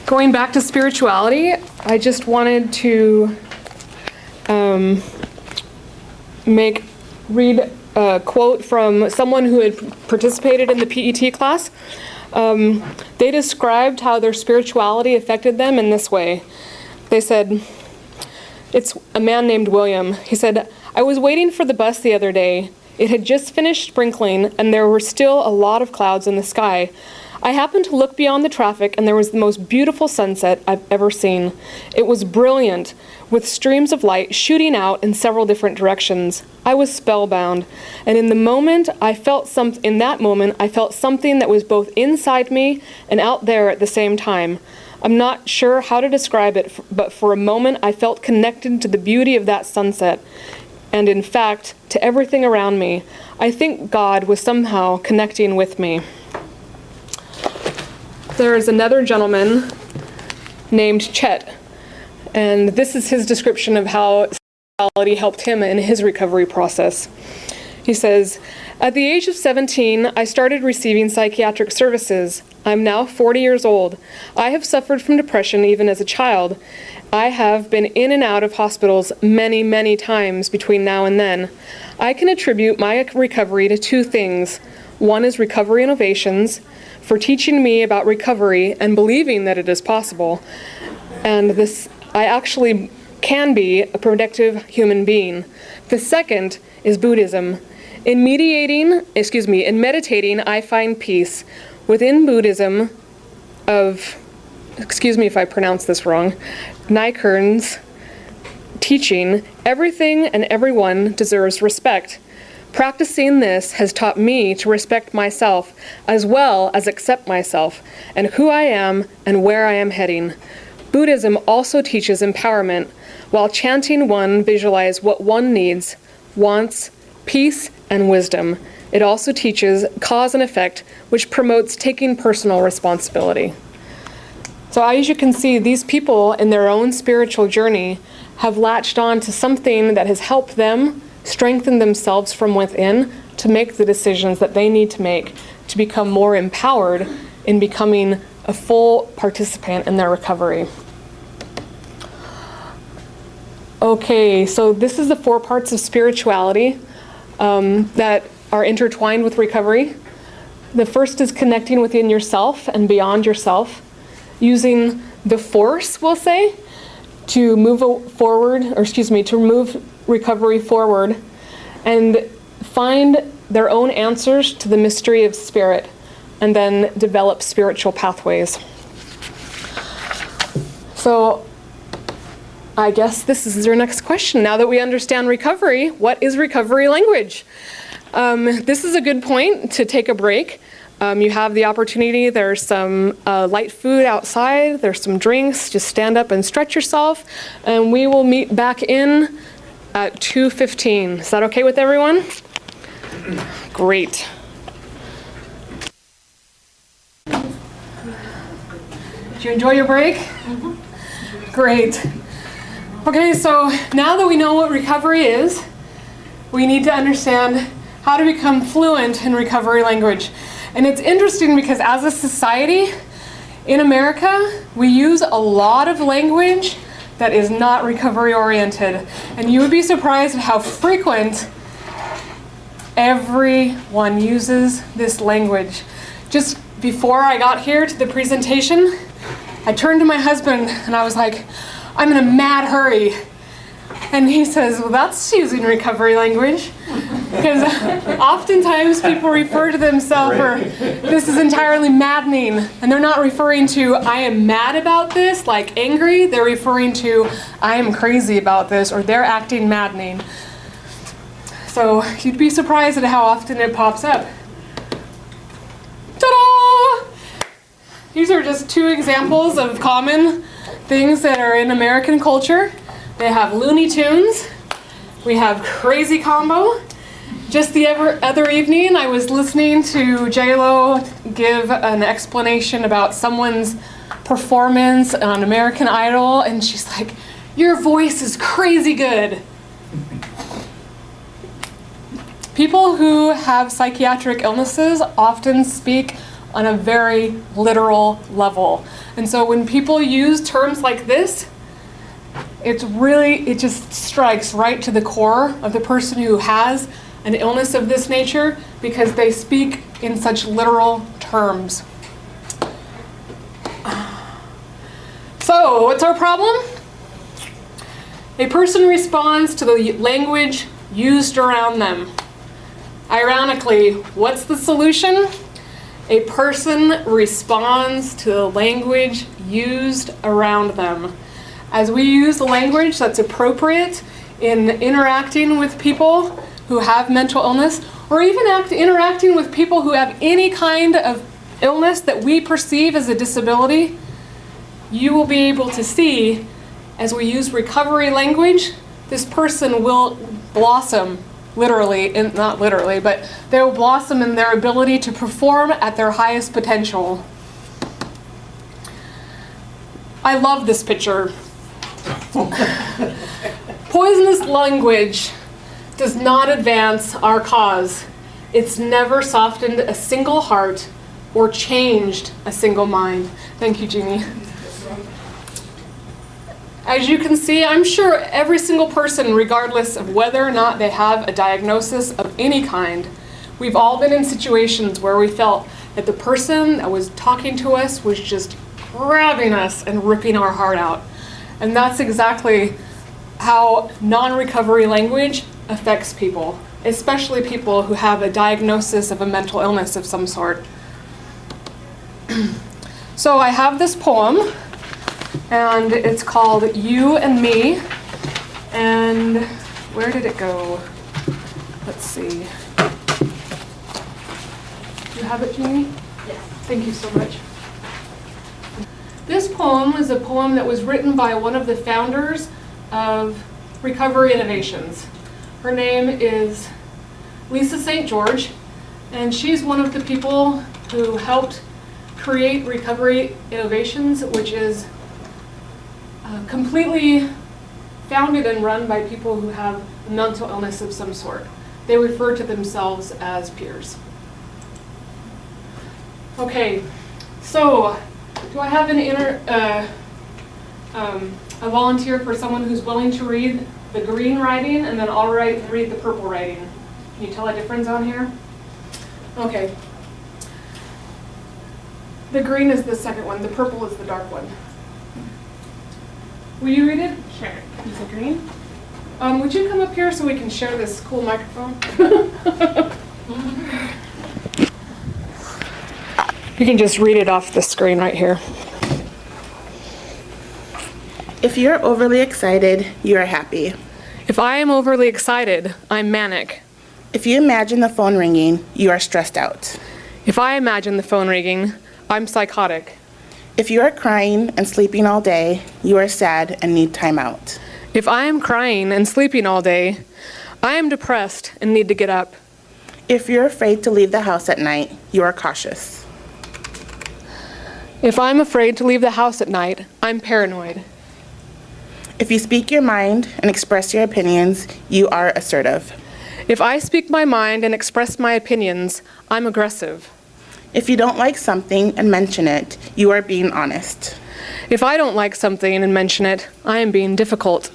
going back to spirituality, I just wanted to read a quote from someone who had participated in the PET class. They described how their spirituality affected them in this way. They said, it's a man named William. He said, I was waiting for the bus the other day. It had just finished sprinkling, and there were still a lot of clouds in the sky. I happened to look beyond the traffic, and there was the most beautiful sunset I've ever seen. It was brilliant, with streams of light shooting out in several different directions. I was spellbound, and in that moment, I felt something that was both inside me and out there at the same time. I'm not sure how to describe it, but for a moment, I felt connected to the beauty of that sunset, and in fact, to everything around me. I think God was somehow connecting with me. There is another gentleman named Chet, and this is his description of how spirituality helped him in his recovery process. He says, at the age of 17, I started receiving psychiatric services. I'm now 40 years old. I have suffered from depression even as a child. I have been in and out of hospitals many, many times between now and then. I can attribute my recovery to two things. One is Recovery Innovations, for teaching me about recovery and believing that it is possible. And I actually can be a productive human being. The second is Buddhism. In meditating, I find peace. Within Buddhism excuse me if I pronounce this wrong, Nichiren's teaching, everything and everyone deserves respect. Practicing this has taught me to respect myself as well as accept myself and who I am and where I am heading. Buddhism also teaches empowerment. While chanting, one visualize what one needs, wants, peace, and wisdom. It also teaches cause and effect, which promotes taking personal responsibility. So as you can see, these people in their own spiritual journey have latched on to something that has helped them strengthen themselves from within to make the decisions that they need to make to become more empowered in becoming a full participant in their recovery. Okay, so this is the 4 parts of spirituality that are intertwined with recovery. The first is connecting within yourself and beyond yourself, using the force, we'll say, to move to move recovery forward and find their own answers to the mystery of spirit, and then develop spiritual pathways. So I guess this is your next question. Now that we understand recovery, what is recovery language? This is a good point to take a break. You have the opportunity. There's some light food outside. There's some drinks. Just stand up and stretch yourself. And we will meet back in at 2:15. Is that okay with everyone? Great. Did you enjoy your break? Great. Okay, so now that we know what recovery is, we need to understand how to become fluent in recovery language. And it's interesting because as a society in America, we use a lot of language that is not recovery oriented. And you would be surprised at how frequent everyone uses this language. Just before I got here to the presentation, I turned to my husband and I was like, I'm in a mad hurry. And he says, well, that's using recovery language. Because oftentimes people refer to themselves, or this is entirely maddening. And they're not referring to, I am mad about this, like angry. They're referring to, I am crazy about this, or they're acting maddening. So you'd be surprised at how often it pops up. Ta-da! These are just two examples of common things that are in American culture. They have Looney Tunes. We have Crazy Combo. Just the other evening, I was listening to J-Lo give an explanation about someone's performance on American Idol, and she's like, your voice is crazy good. People who have psychiatric illnesses often speak on a very literal level. And so when people use terms like this, it just strikes right to the core of the person who has an illness of this nature, because they speak in such literal terms. So, what's our problem? A person responds to the language used around them. Ironically, what's the solution? A person responds to the language used around them. As we use the language that's appropriate in interacting with people who have mental illness, or even interacting with people who have any kind of illness that we perceive as a disability, you will be able to see, as we use recovery language, this person will blossom, literally, and not literally, but they will blossom in their ability to perform at their highest potential. I love this picture. Poisonous language does not advance our cause. It's never softened a single heart or changed a single mind. Thank you, Jeannie. As you can see, I'm sure every single person, regardless of whether or not they have a diagnosis of any kind, we've all been in situations where we felt that the person that was talking to us was just grabbing us and ripping our heart out. And that's exactly how non-recovery language affects people, especially people who have a diagnosis of a mental illness of some sort. So I have this poem, and it's called You and Me. And where did it go? Let's see. You have it, Jeannie? Yes. Thank you so much. This poem is a poem that was written by one of the founders of Recovery Innovations. Her name is Lisa St. George, and she's one of the people who helped create Recovery Innovations, which is completely founded and run by people who have a mental illness of some sort. They refer to themselves as peers. Okay, so do I have a volunteer for someone who's willing to read the green writing, and then I'll read the purple writing? Can you tell a difference on here? Okay. The green is the second one, the purple is the dark one. Will you read it? Sure. Is it green? Would you come up here so we can share this cool microphone? You can just read it off the screen right here. If you're overly excited, you are happy. If I am overly excited, I'm manic. If you imagine the phone ringing, you are stressed out. If I imagine the phone ringing, I'm psychotic. If you are crying and sleeping all day, you are sad and need time out. If I am crying and sleeping all day, I am depressed and need to get up. If you're afraid to leave the house at night, you are cautious. If I'm afraid to leave the house at night, I'm paranoid. If you speak your mind and express your opinions, you are assertive. If I speak my mind and express my opinions, I'm aggressive. If you don't like something and mention it, you are being honest. If I don't like something and mention it, I am being difficult.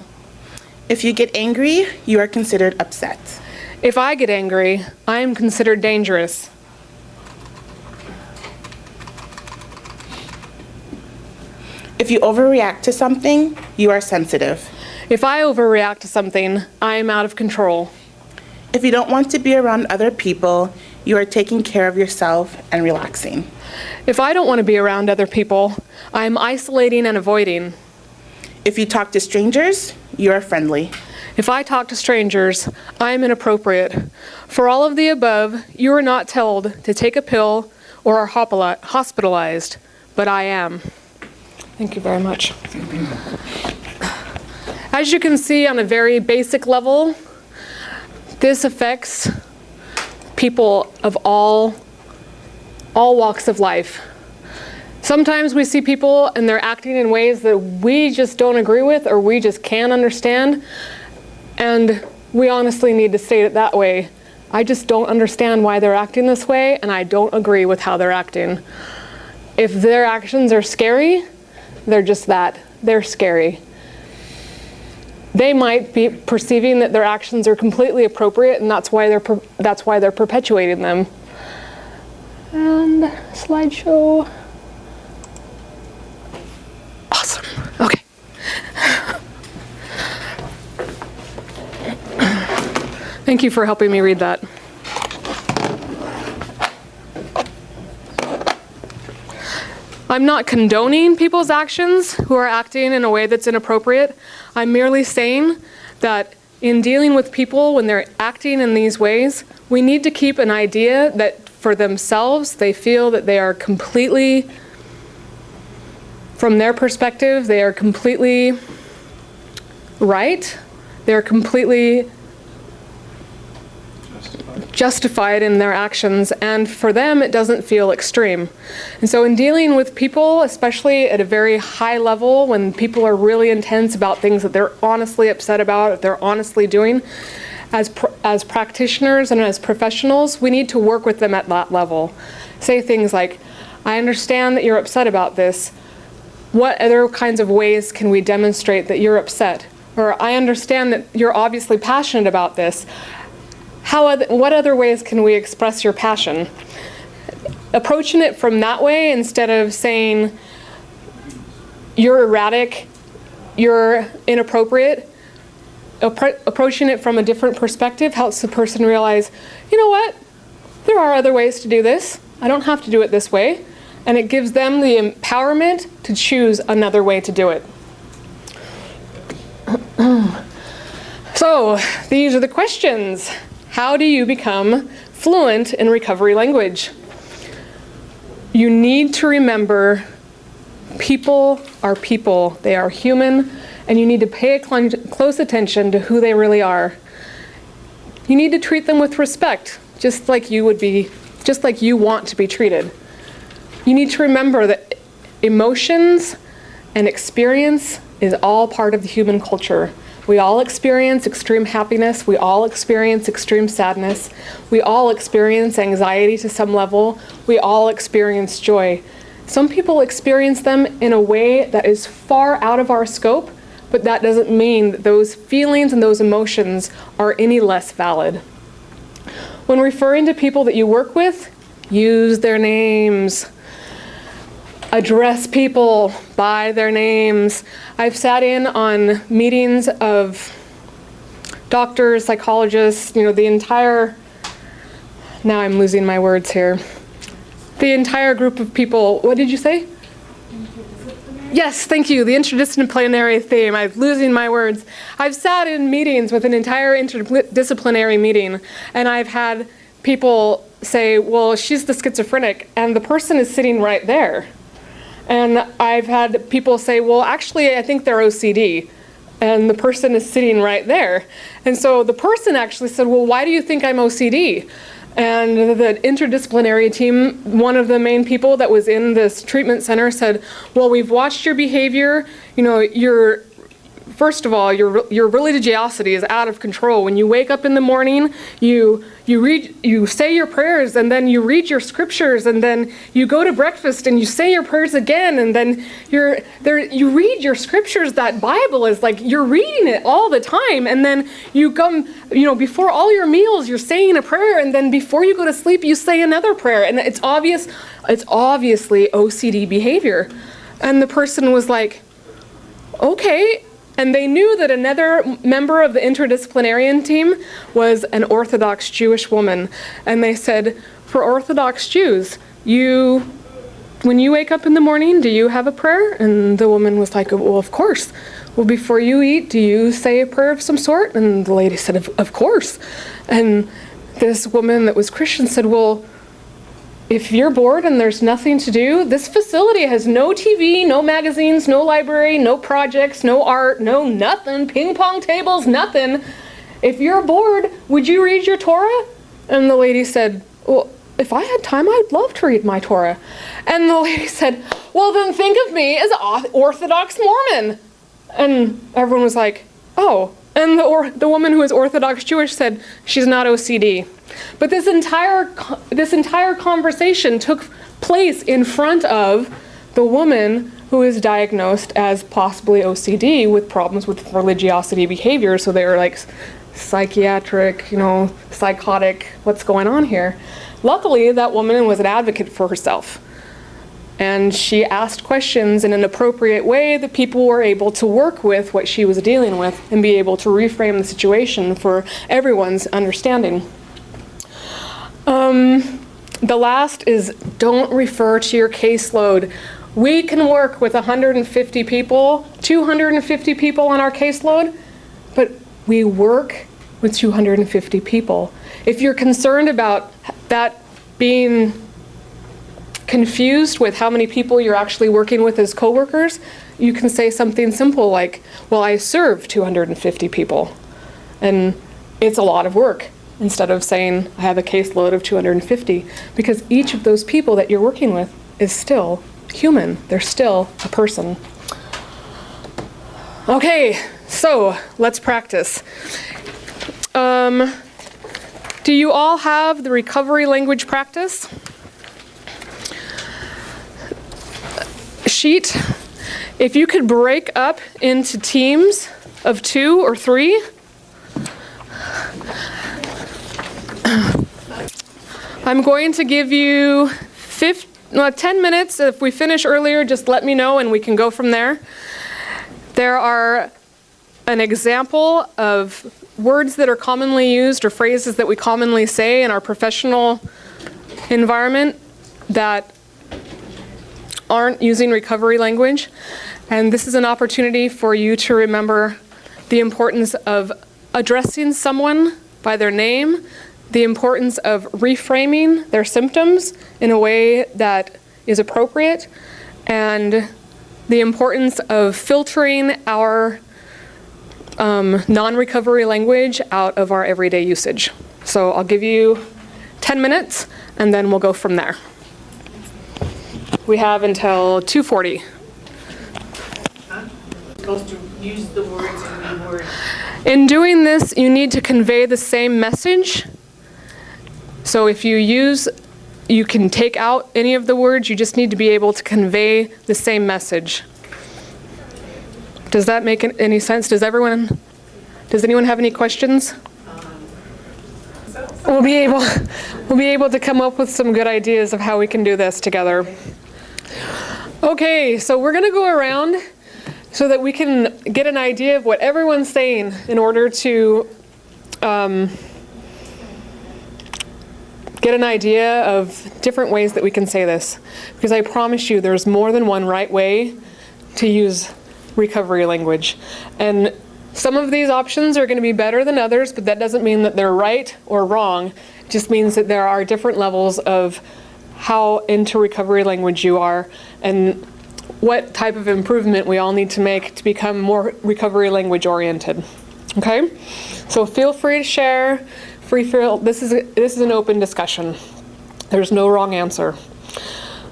If you get angry, you are considered upset. If I get angry, I am considered dangerous. If you overreact to something, you are sensitive. If I overreact to something, I am out of control. If you don't want to be around other people, you are taking care of yourself and relaxing. If I don't want to be around other people, I am isolating and avoiding. If you talk to strangers, you are friendly. If I talk to strangers, I am inappropriate. For all of the above, you are not told to take a pill or are hospitalized, but I am. Thank you very much. As you can see on a very basic level, this affects people of all walks of life. Sometimes we see people and they're acting in ways that we just don't agree with or we just can't understand, and we honestly need to state it that way. I just don't understand why they're acting this way, and I don't agree with how they're acting. If their actions are scary, they're just that. They're scary. They might be perceiving that their actions are completely appropriate, and that's why they're perpetuating them. And slideshow. Awesome. Okay. Thank you for helping me read that. I'm not condoning people's actions who are acting in a way that's inappropriate. I'm merely saying that in dealing with people when they're acting in these ways, we need to keep an idea that for themselves, they feel that they are completely, from their perspective, they are completely right. They're completely justified in their actions, and for them it doesn't feel extreme. And so in dealing with people, especially at a very high level, when people are really intense about things that they're honestly upset about, that they're honestly doing, as practitioners and as professionals, we need to work with them at that level. Say things like, I understand that you're upset about this. What other kinds of ways can we demonstrate that you're upset? Or I understand that you're obviously passionate about this. What other ways can we express your passion? Approaching it from that way instead of saying, you're erratic, you're inappropriate, approaching it from a different perspective helps the person realize, you know what, there are other ways to do this. I don't have to do it this way. And it gives them the empowerment to choose another way to do it. So, these are the questions. How do you become fluent in recovery language? You need to remember people are people. They are human, and you need to pay close attention to who they really are. You need to treat them with respect, just like you want to be treated. You need to remember that emotions and experience is all part of the human culture. We all experience extreme happiness. We all experience extreme sadness. We all experience anxiety to some level. We all experience joy. Some people experience them in a way that is far out of our scope, but that doesn't mean that those feelings and those emotions are any less valid. when referring to people that you work with, use their names. Address people by their names. I've sat in on meetings of doctors, psychologists, the entire, now I'm losing my words here. The entire group of people, what did you say? Yes, thank you, the interdisciplinary theme. I'm losing my words. I've sat in meetings with an entire interdisciplinary meeting, and I've had people say, well, she's the schizophrenic, and the person is sitting right there. And I've had people say, well, actually, I think they're OCD. And the person is sitting right there. And so the person actually said, well, why do you think I'm OCD? And the interdisciplinary team, one of the main people that was in this treatment center said, well, we've watched your behavior. First of all, your religiosity is out of control. When you wake up in the morning, you say your prayers, and then you read your scriptures, and then you go to breakfast and you say your prayers again, and then you read your scriptures. That Bible is like you're reading it all the time, and then you come, before all your meals, you're saying a prayer, and then before you go to sleep, you say another prayer, and it's obviously OCD behavior. And the person was like, okay. And they knew that another member of the interdisciplinarian team was an Orthodox Jewish woman. And they said, for Orthodox Jews, when you wake up in the morning, do you have a prayer? And the woman was like, well, of course. Well, before you eat, do you say a prayer of some sort? And the lady said, of course. And this woman that was Christian said, well, if you're bored and there's nothing to do, this facility has no TV, no magazines, no library, no projects, no art, no nothing, ping pong tables, nothing. If you're bored, would you read your Torah? And the lady said, well, if I had time, I'd love to read my Torah. And the lady said, well, then think of me as an Orthodox Mormon. And everyone was like, oh. And the woman who is Orthodox Jewish said, she's not OCD. But this entire conversation took place in front of the woman who is diagnosed as possibly OCD with problems with religiosity behavior. So they were like psychiatric, psychotic, what's going on here? Luckily, that woman was an advocate for herself. And she asked questions in an appropriate way that people were able to work with what she was dealing with and be able to reframe the situation for everyone's understanding. The last is don't refer to your caseload. We can work with 150 people, 250 people on our caseload, but we work with 250 people. If you're concerned about that being confused with how many people you're actually working with as coworkers, you can say something simple like, well, I serve 250 people, and it's a lot of work, instead of saying I have a caseload of 250, because each of those people that you're working with is still human. They're still a person. Okay, so let's practice. Do you all have the recovery language practice sheet? If you could break up into teams of 2 or 3. I'm going to give you 10 minutes. If we finish earlier, just let me know and we can go from there. There are an example of words that are commonly used or phrases that we commonly say in our professional environment that aren't using recovery language. And this is an opportunity for you to remember the importance of addressing someone by their name, the importance of reframing their symptoms in a way that is appropriate, and the importance of filtering our non-recovery language out of our everyday usage. So I'll give you 10 minutes and then we'll go from there. We have until 2:40. Supposed to use the words and reword. In doing this, you need to convey the same message. So if you can take out any of the words, you just need to be able to convey the same message. Does that make any sense? Does anyone have any questions? we'll be able to come up with some good ideas of how we can do this together. Okay, so we're gonna go around so that we can get an idea of what everyone's saying in order to get an idea of different ways that we can say this. Because I promise you there's more than one right way to use recovery language. And some of these options are going to be better than others, but that doesn't mean that they're right or wrong. It just means that there are different levels of how into recovery language you are and what type of improvement we all need to make to become more recovery language oriented. Okay? So feel free to share. This is an open discussion. There's no wrong answer.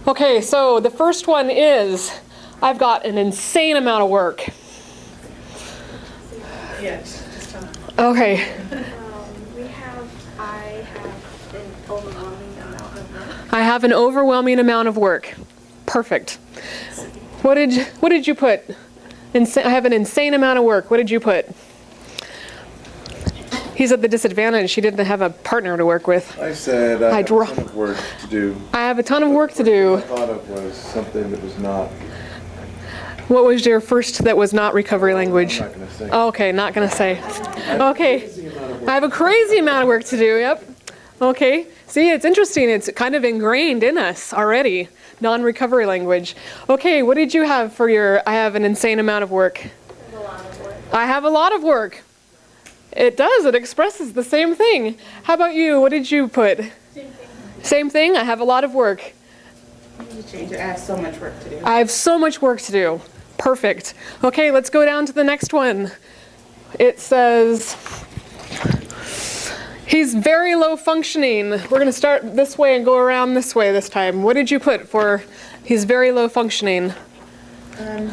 Okay, so the first one is, I've got an insane amount of work. Yes. Okay. I have an overwhelming amount of work. I have an overwhelming amount of work. Perfect. What did you put? I have an insane amount of work. What did you put? He's at the disadvantage. He didn't have a partner to work with. I said I have a ton of work to do. I have a ton of work to do. What I thought of was something that was not. What was your first that was not recovery language? I'm not going to say. Oh, okay, not going to say. Okay. I have a crazy amount of work to do, yep. Okay. See, it's interesting. It's kind of ingrained in us already. Non-recovery language. Okay, what did you have for your, I have an insane amount of work? I have a lot of work. It does. It expresses the same thing. How about you? What did you put? Same thing. Same thing? I have a lot of work. Change it. I have so much work to do. I have so much work to do. Perfect. Okay, let's go down to the next one. It says, he's very low functioning. We're going to start this way and go around this way this time. What did you put for he's very low functioning?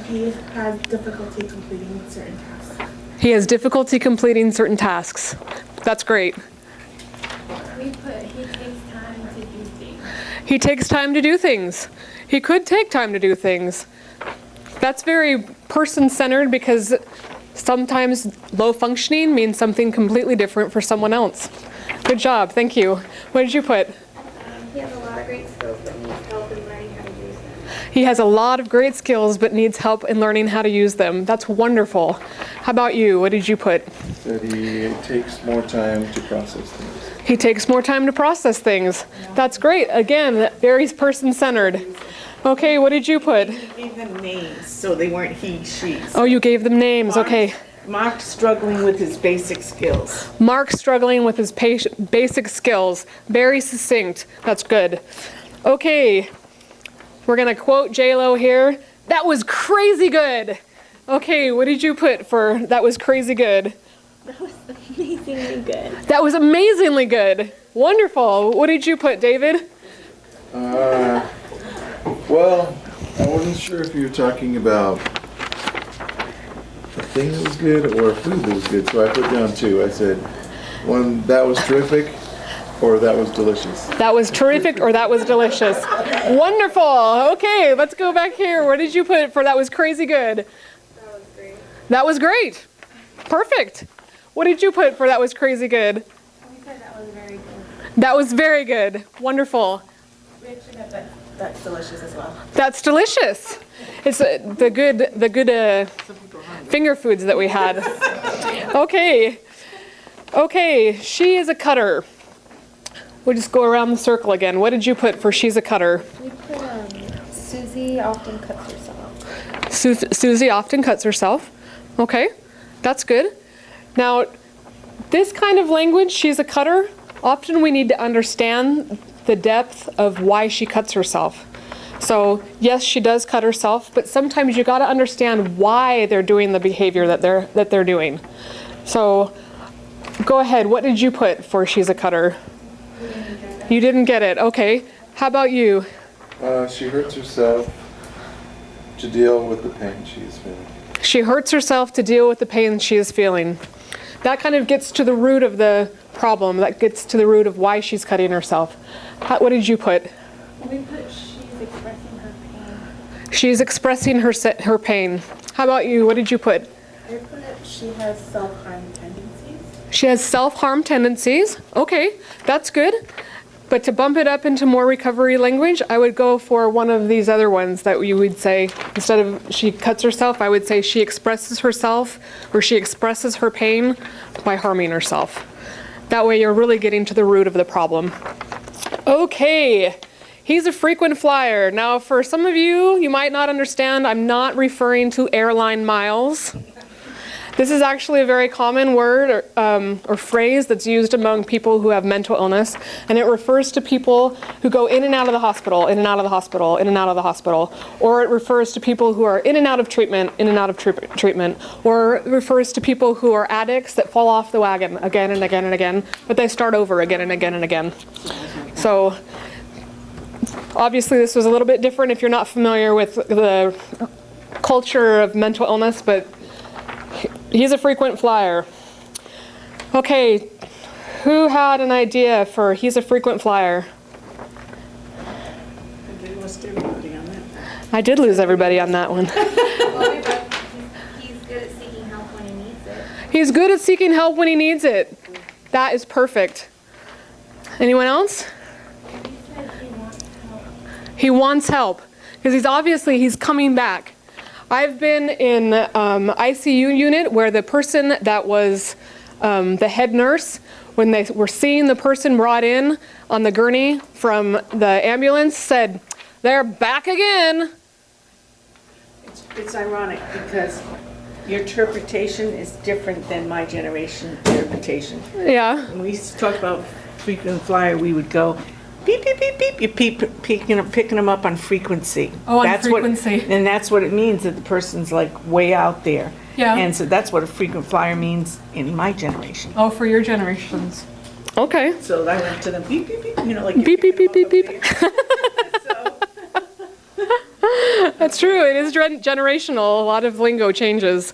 He has difficulty completing certain tasks. He has difficulty completing certain tasks. That's great. We put, he takes time to do things. He takes time to do things. He could take time to do things. That's very person-centered because sometimes low functioning means something completely different for someone else. Good job, thank you. What did you put? He has a lot of great skills, but needs help in learning how to use them. He has a lot of great skills but needs help in learning how to use them. That's wonderful. How about you? What did you put? That he takes more time to process things. He takes more time to process things. That's great. Again, very person-centered. Okay, what did you put? He gave them names, so they weren't he, she's. Oh, you gave them names. Okay. Mark struggling with his basic skills. Mark struggling with his basic skills. Very succinct. That's good. Okay. We're going to quote J-Lo here. That was crazy good. Okay, what did you put for that was crazy good? That was amazingly good. That was amazingly good. Wonderful. What did you put, David? Well, I wasn't sure if you were talking about a thing that was good or a food that was good, so I put down two. I said, one, that was terrific, or that was delicious. That was terrific or that was delicious. Wonderful. Okay, let's go back here. What did you put for that was crazy good? That was great. That was great. Perfect. What did you put for that was crazy good? We said that was very good. That was very good. Wonderful. We actually have that. That's delicious as well. That's delicious. It's the good finger foods that we had. Okay. Okay, she is a cutter. We'll just go around the circle again. What did you put for she's a cutter? We put Susie often cuts herself. Susie often cuts herself. Okay, that's good. Now, this kind of language, she's a cutter, often we need to understand the depth of why she cuts herself. So, yes, she does cut herself, but sometimes you got to understand why they're doing the behavior that they're doing. So, go ahead. What did you put for she's a cutter? You didn't get it. Okay. How about you? She hurts herself to deal with the pain she is feeling. She hurts herself to deal with the pain she is feeling. That kind of gets to the root of the problem. That gets to the root of why she's cutting herself. What did you put? We put she's expressing her pain. She's expressing her pain. How about you? What did you put? I put she has self-harm tendencies. She has self-harm tendencies. Okay, that's good. But to bump it up into more recovery language, I would go for one of these other ones that you would say, instead of she cuts herself, I would say she expresses herself or she expresses her pain by harming herself. That way you're really getting to the root of the problem. Okay, he's a frequent flyer. Now for some of you, you might not understand, I'm not referring to airline miles. This is actually a very common word or phrase that's used among people who have mental illness, and it refers to people who go in and out of the hospital, in and out of the hospital, in and out of the hospital, or it refers to people who are in and out of treatment, in and out of treatment, or it refers to people who are addicts that fall off the wagon again and again and again, but they start over again and again and again. So obviously this was a little bit different if you're not familiar with the culture of mental illness, but he's a frequent flyer. Okay, who had an idea for he's a frequent flyer? They lost everybody on that. I did lose everybody on that one. Well, but he's good at seeking help when he needs it. He's good at seeking help when he needs it. That is perfect. Anyone else? He wants help. Because he's coming back. I've been in ICU unit where the person that was the head nurse, when they were seeing the person brought in on the gurney from the ambulance, said, "They're back again." It's ironic because your interpretation is different than my generation interpretation. Yeah. When we used to talk about frequent flyer, we would go, beep, beep, beep, beep, you picking them up on frequency. Oh, on frequency. And that's what it means, that the person's like way out there. Yeah. And so that's what a frequent flyer means in my generation. Oh, for your generations. Okay. So I went to them, beep, beep, beep, like. Beep, beep, beep, beep, beep. So, That's true. It is generational. A lot of lingo changes.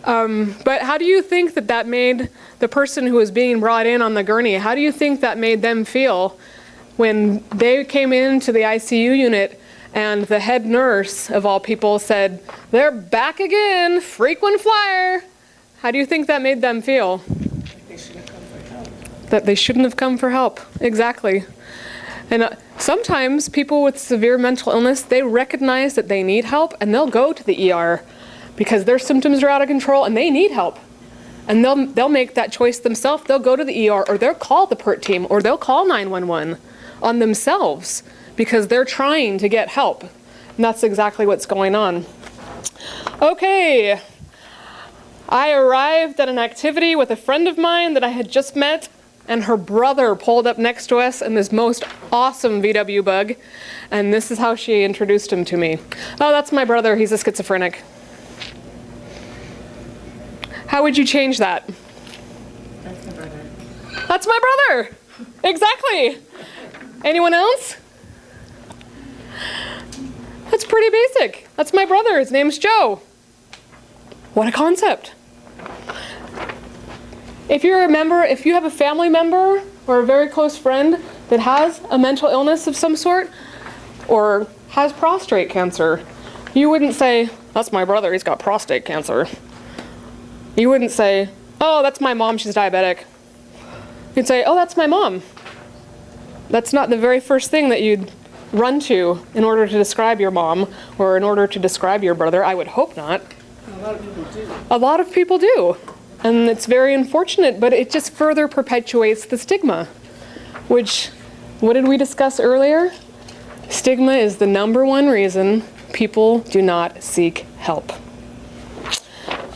But how do you think that made the person who was being brought in on the gurney, how do you think that made them feel when they came into the ICU unit and the head nurse, of all people, said, "They're back again, frequent flyer"? How do you think that made them feel? they should have come for help. That they shouldn't have come for help. Exactly. And sometimes people with severe mental illness, they recognize that they need help and they'll go to the ER because their symptoms are out of control and they need help. And they'll make that choice themselves. They'll go to the ER or they'll call the PERT team or they'll call 911 on themselves because they're trying to get help. And that's exactly what's going on. Okay. I arrived at an activity with a friend of mine that I had just met, and her brother pulled up next to us in this most awesome VW bug, and this is how she introduced him to me. "Oh, that's my brother, he's a schizophrenic." How would you change that? That's my brother. That's my brother! Exactly! Anyone else? That's pretty basic. That's my brother, his name's Joe. What a concept. If you have a family member or a very close friend that has a mental illness of some sort or has prostate cancer, you wouldn't say, "That's my brother, he's got prostate cancer." You wouldn't say, "Oh, that's my mom, she's diabetic." You'd say, "Oh, that's my mom." That's not the very first thing that you'd run to in order to describe your mom or in order to describe your brother. I would hope not. A lot of people do. A lot of people do. And it's very unfortunate, but it just further perpetuates the stigma, which, what did we discuss earlier? Stigma is the #1 reason people do not seek help.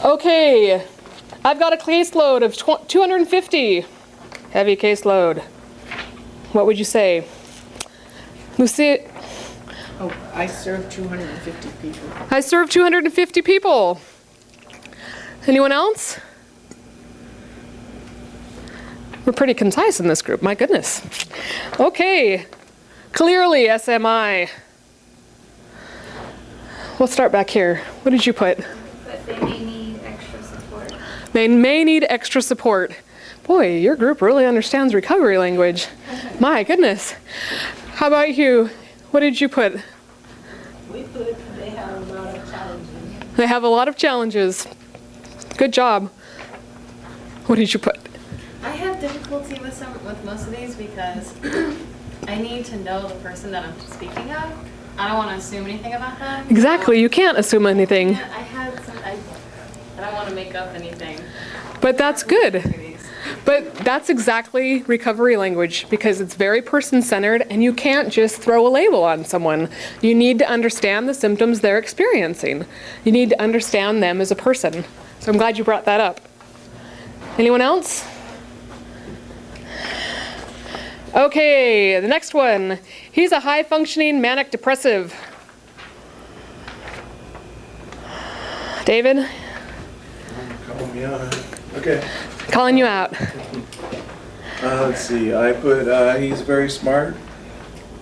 Okay, I've got a caseload of 250. Heavy caseload. What would you say? Lucy? Oh, I serve 250 people. I serve 250 people. Anyone else? We're pretty concise in this group, my goodness. Okay, clearly SMI. We'll start back here. What did you put? But they may need extra support. They may need extra support. Boy, your group really understands recovery language. My goodness. How about you? What did you put? We put, they have a lot of challenges. They have a lot of challenges. Good job. What did you put? difficulty with most of these because I need to know the person that I'm speaking of. I don't want to assume anything about them. Exactly, you can't assume anything. I don't want to make up anything. But that's good. But that's exactly recovery language because it's very person-centered and you can't just throw a label on someone. You need to understand the symptoms they're experiencing. You need to understand them as a person. So I'm glad you brought that up. Anyone else? Okay, the next one. He's a high-functioning manic depressive. David? Call me out. Okay. Calling you out. Let's see. I put he's very smart,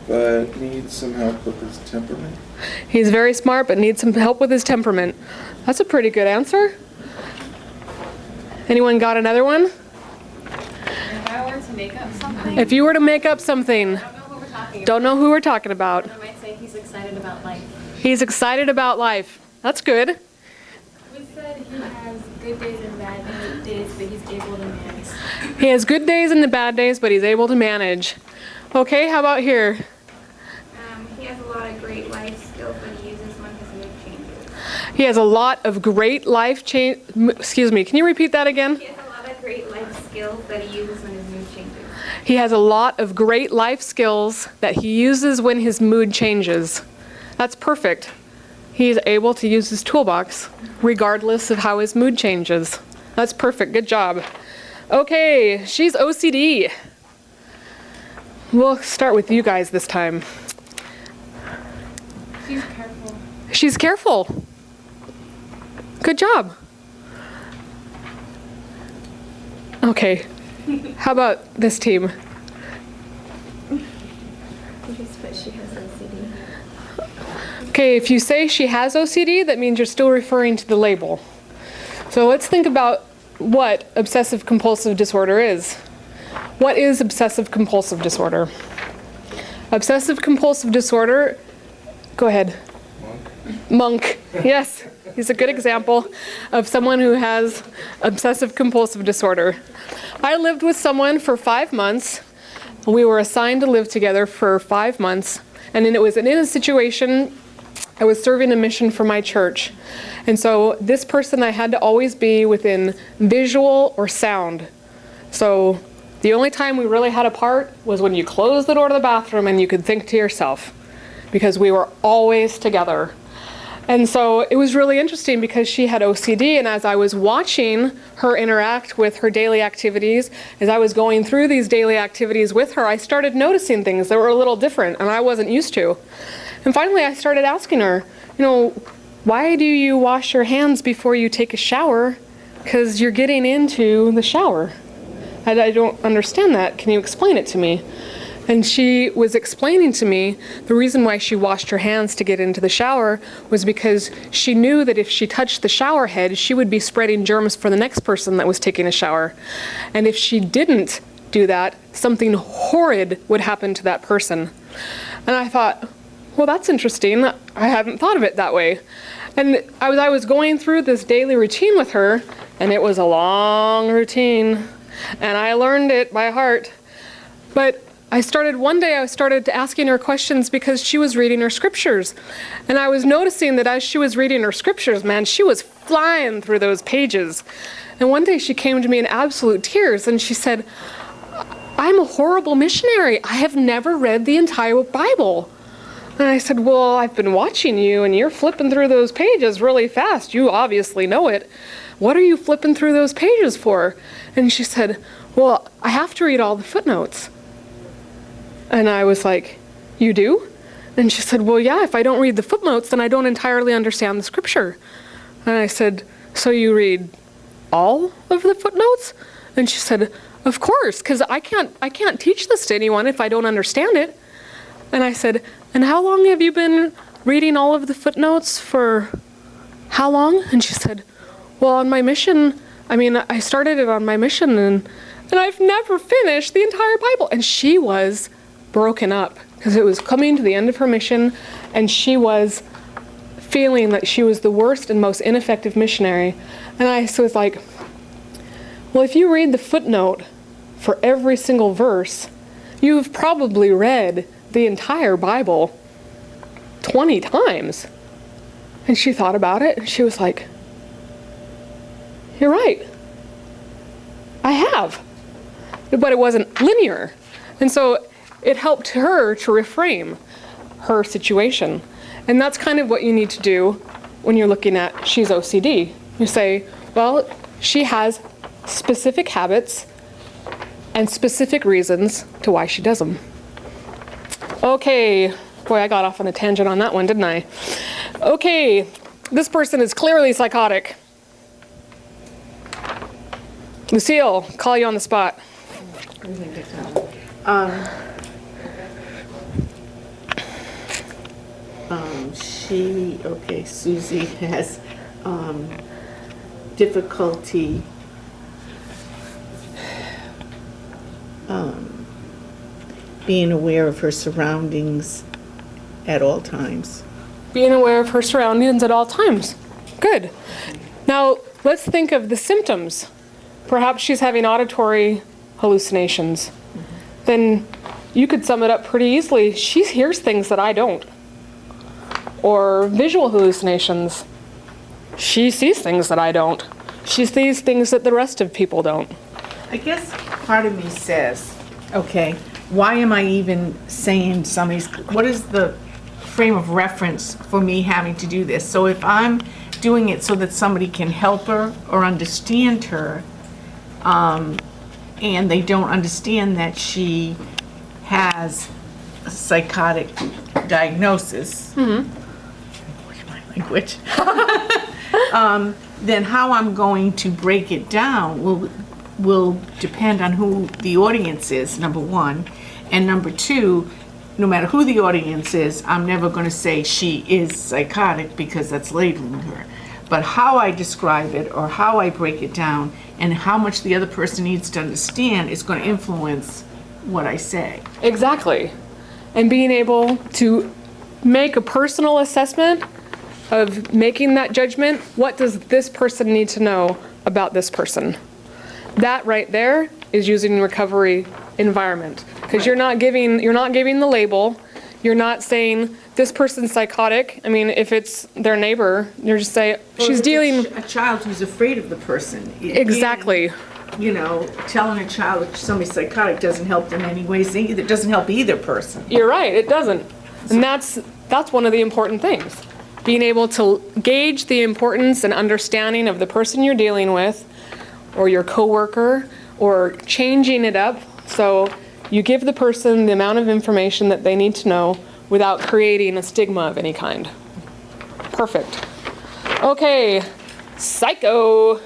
but needs some help with his temperament. He's very smart but needs some help with his temperament. That's a pretty good answer. Anyone got another one? If I were to make up something, If you were to make up something, I don't know who we're talking don't know who we're talking about. about. I might say he's excited about life. He's excited about life. That's good. We said he has good days and bad days, but he's able to manage. He has good days and the bad days, but he's able to manage. Okay, how about here? He has a lot of great life skills, but he uses when his mood changes. He has a lot of great life change. Excuse me, can you repeat that again? He has a lot of great life skills that he uses when his mood changes. He has a lot of great life skills that he uses when his mood changes. That's perfect. He's able to use his toolbox regardless of how his mood changes. That's perfect. Good job. Okay, she's OCD. We'll start with you guys this time. She's careful. She's careful. Good job. Okay, how about this team? Just put she has OCD. Okay, if you say she has OCD, that means you're still referring to the label. So let's think about what obsessive compulsive disorder is. What is obsessive compulsive disorder? Obsessive compulsive disorder, go ahead. Monk. Yes, he's a good example of someone who has obsessive compulsive disorder. I lived with someone for 5 months. We were assigned to live together for 5 months, and then it was in a situation. I was serving a mission for my church. And so this person I had to always be within visual or sound. So the only time we really had apart was when you closed the door to the bathroom and you could think to yourself, because we were always together. And so it was really interesting because she had OCD, and as I was watching her interact with her daily activities, as I was going through these daily activities with her, I started noticing things that were a little different and I wasn't used to. And finally I started asking her, why do you wash your hands before you take a shower? Because you're getting into the shower. I don't understand that. Can you explain it to me? And she was explaining to me the reason why she washed her hands to get into the shower was because she knew that if she touched the shower head, she would be spreading germs for the next person that was taking a shower. And if she didn't do that, something horrid would happen to that person. And I thought, well, that's interesting. I hadn't thought of it that way. And I was going through this daily routine with her, and it was a long routine, and I learned it by heart. But one day I started asking her questions because she was reading her scriptures. And I was noticing that as she was reading her scriptures, man, she was flying through those pages. And one day she came to me in absolute tears, and she said, I'm a horrible missionary. I have never read the entire Bible. And I said, well, I've been watching you and you're flipping through those pages really fast. You obviously know it. What are you flipping through those pages for? And she said, well, I have to read all the footnotes. And I was like, you do? And she said, well, yeah, if I don't read the footnotes, then I don't entirely understand the scripture. And I said, so you read all of the footnotes? And she said, of course, because I can't teach this to anyone if I don't understand it. And I said, and how long have you been reading all of the footnotes for how long? And she said, well, on my mission, I started it on my mission and I've never finished the entire Bible. And she was broken up because it was coming to the end of her mission and she was feeling that she was the worst and most ineffective missionary. And I was like, well, if you read the footnote for every single verse, you've probably read the entire Bible 20 times. And she thought about it and she was like, you're right. I have. But it wasn't linear. And so it helped her to reframe her situation. And that's kind of what you need to do when you're looking at she's OCD. You say, well, she has specific habits and specific reasons to why she does them. Okay, boy, I got off on a tangent on that one, didn't I? Okay, this person is clearly psychotic. Lucille, call you on the spot. Susie has difficulty being aware of her surroundings at all times. Being aware of her surroundings at all times. Good. Now, let's think of the symptoms. Perhaps she's having auditory hallucinations. Then you could sum it up pretty easily. She hears things that I don't. Or visual hallucinations. She sees things that I don't. She sees things that the rest of people don't. I guess part of me says, okay, why am I even saying some of these, what is the frame of reference for me having to do this? So if I'm doing it so that somebody can help her or understand her, and they don't understand that she has a psychotic diagnosis, my language, then how I'm going to break it down will depend on who the audience is, number one. And number two, no matter who the audience is, I'm never going to say she is psychotic because that's labeling her. But how I describe it or how I break it down and how much the other person needs to understand is going to influence what I say. Exactly. And being able to make a personal assessment of making that judgment, what does this person need to know about this person? That right there is using recovery environment. Because you're not giving the label. You're not saying this person's psychotic. I mean, if it's their neighbor, you're just saying she's dealing. A child who's afraid of the person. Exactly. You know, telling a child that somebody's psychotic doesn't help them any ways. It doesn't help either person. You're right. It doesn't. And that's one of the important things. Being able to gauge the importance and understanding of the person you're dealing with, or your coworker, or changing it up so you give the person the amount of information that they need to know without creating a stigma of any kind. Perfect. Okay, psycho.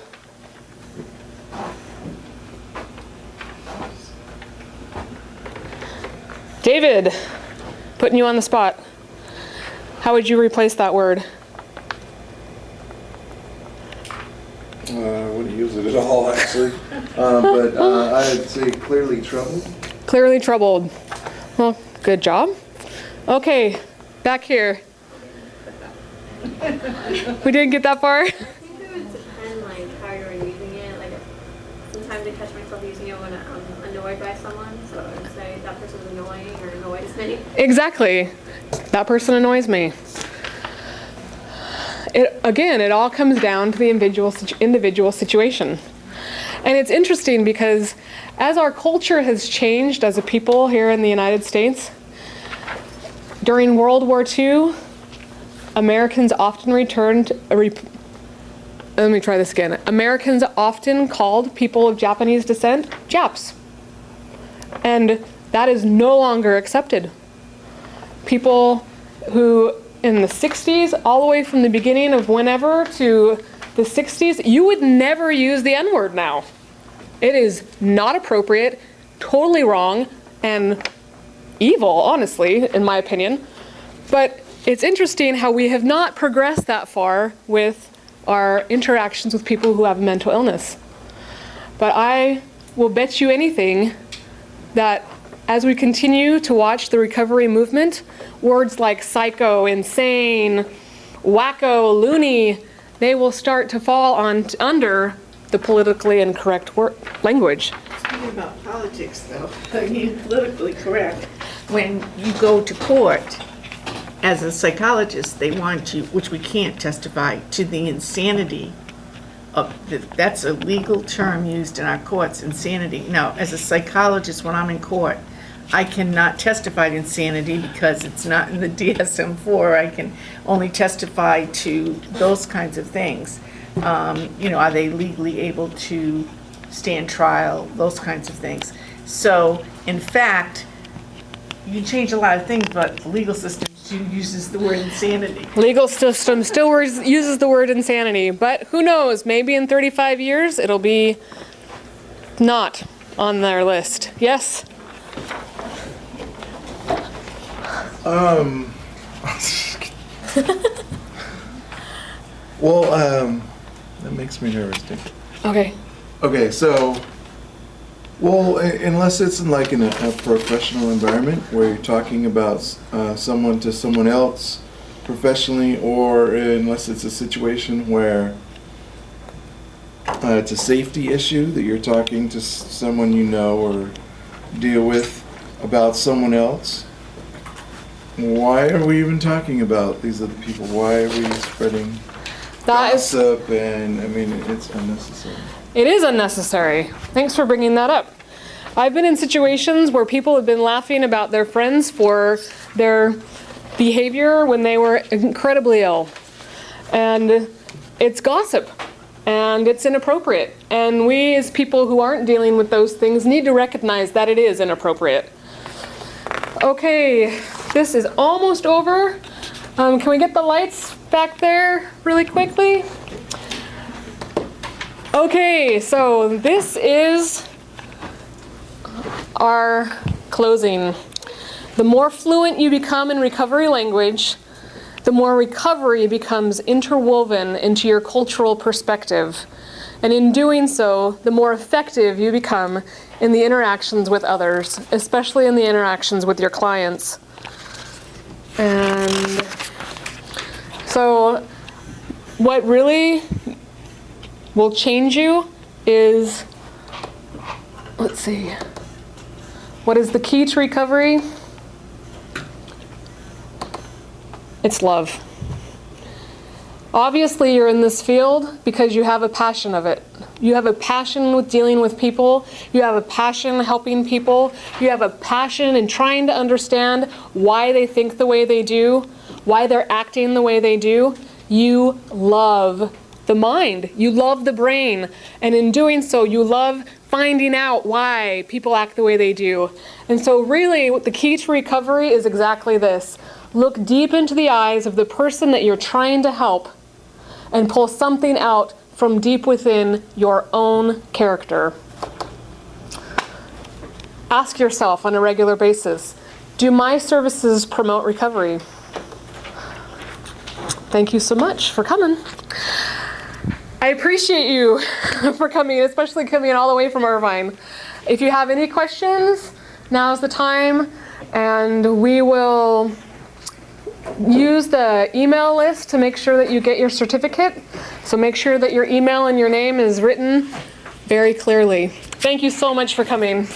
David, putting you on the spot. How would you replace that word? I wouldn't use it at all, actually. But I'd say clearly troubled. Clearly troubled. Well, good job. Okay, back here. We didn't get that far? I think it would depend like how you're using it. Like sometimes I catch myself using it when I'm annoyed by someone. So I would say that person's annoying or annoys me. Exactly. That person annoys me. It all comes down to the individual situation. And it's interesting because as our culture has changed as a people here in the United States, during World War II, Americans often Americans often called people of Japanese descent Japs. And that is no longer accepted. People who in the 60s, all the way from the beginning of whenever to the 60s, you would never use the N-word now. It is not appropriate, totally wrong, and evil, honestly, in my opinion. But it's interesting how we have not progressed that far with our interactions with people who have mental illness. But I will bet you anything that as we continue to watch the recovery movement, words like psycho, insane, wacko, loony, they will start to fall under the politically incorrect language. Speaking about politics, though, I mean, politically correct, when you go to court, as a psychologist, they want you, which we can't testify, to the insanity of, that's a legal term used in our courts, insanity. Now, as a psychologist, when I'm in court, I cannot testify to insanity because it's not in the DSM-4. I can only testify to those kinds of things. Are they legally able to stand trial, those kinds of things. So, in fact, you change a lot of things, but the legal system uses the word insanity. Legal system still uses the word insanity, but who knows, maybe in 35 years it'll be not on their list. Yes? That makes me nervous, too. Okay. Okay, so, well, unless it's in like in a professional environment where you're talking about someone to someone else professionally, or unless it's a situation where it's a safety issue that you're talking to someone you know or deal with about someone else, why are we even talking about these other people? Why are we spreading gossip? And I mean, it's unnecessary. It is unnecessary. Thanks for bringing that up. I've been in situations where people have been laughing about their friends for their behavior when they were incredibly ill. And it's gossip. And it's inappropriate. And we as people who aren't dealing with those things need to recognize that it is inappropriate. Okay, this is almost over. Can we get the lights back there really quickly? Okay, so this is our closing. The more fluent you become in recovery language, the more recovery becomes interwoven into your cultural perspective. And in doing so, the more effective you become in the interactions with others, especially in the interactions with your clients. And so what really will change you is, let's see, what is the key to recovery? It's love. Obviously, you're in this field because you have a passion of it. You have a passion with dealing with people. You have a passion helping people. You have a passion in trying to understand why they think the way they do, why they're acting the way they do. You love the mind. You love the brain. And in doing so, you love finding out why people act the way they do. And so really, the key to recovery is exactly this. Look deep into the eyes of the person that you're trying to help and pull something out from deep within your own character. Ask yourself on a regular basis, do my services promote recovery? Thank you so much for coming. I appreciate you for coming, especially coming all the way from Irvine. If you have any questions, now's the time, and we will use the email list to make sure that you get your certificate. So make sure that your email and your name is written very clearly. Thank you so much for coming.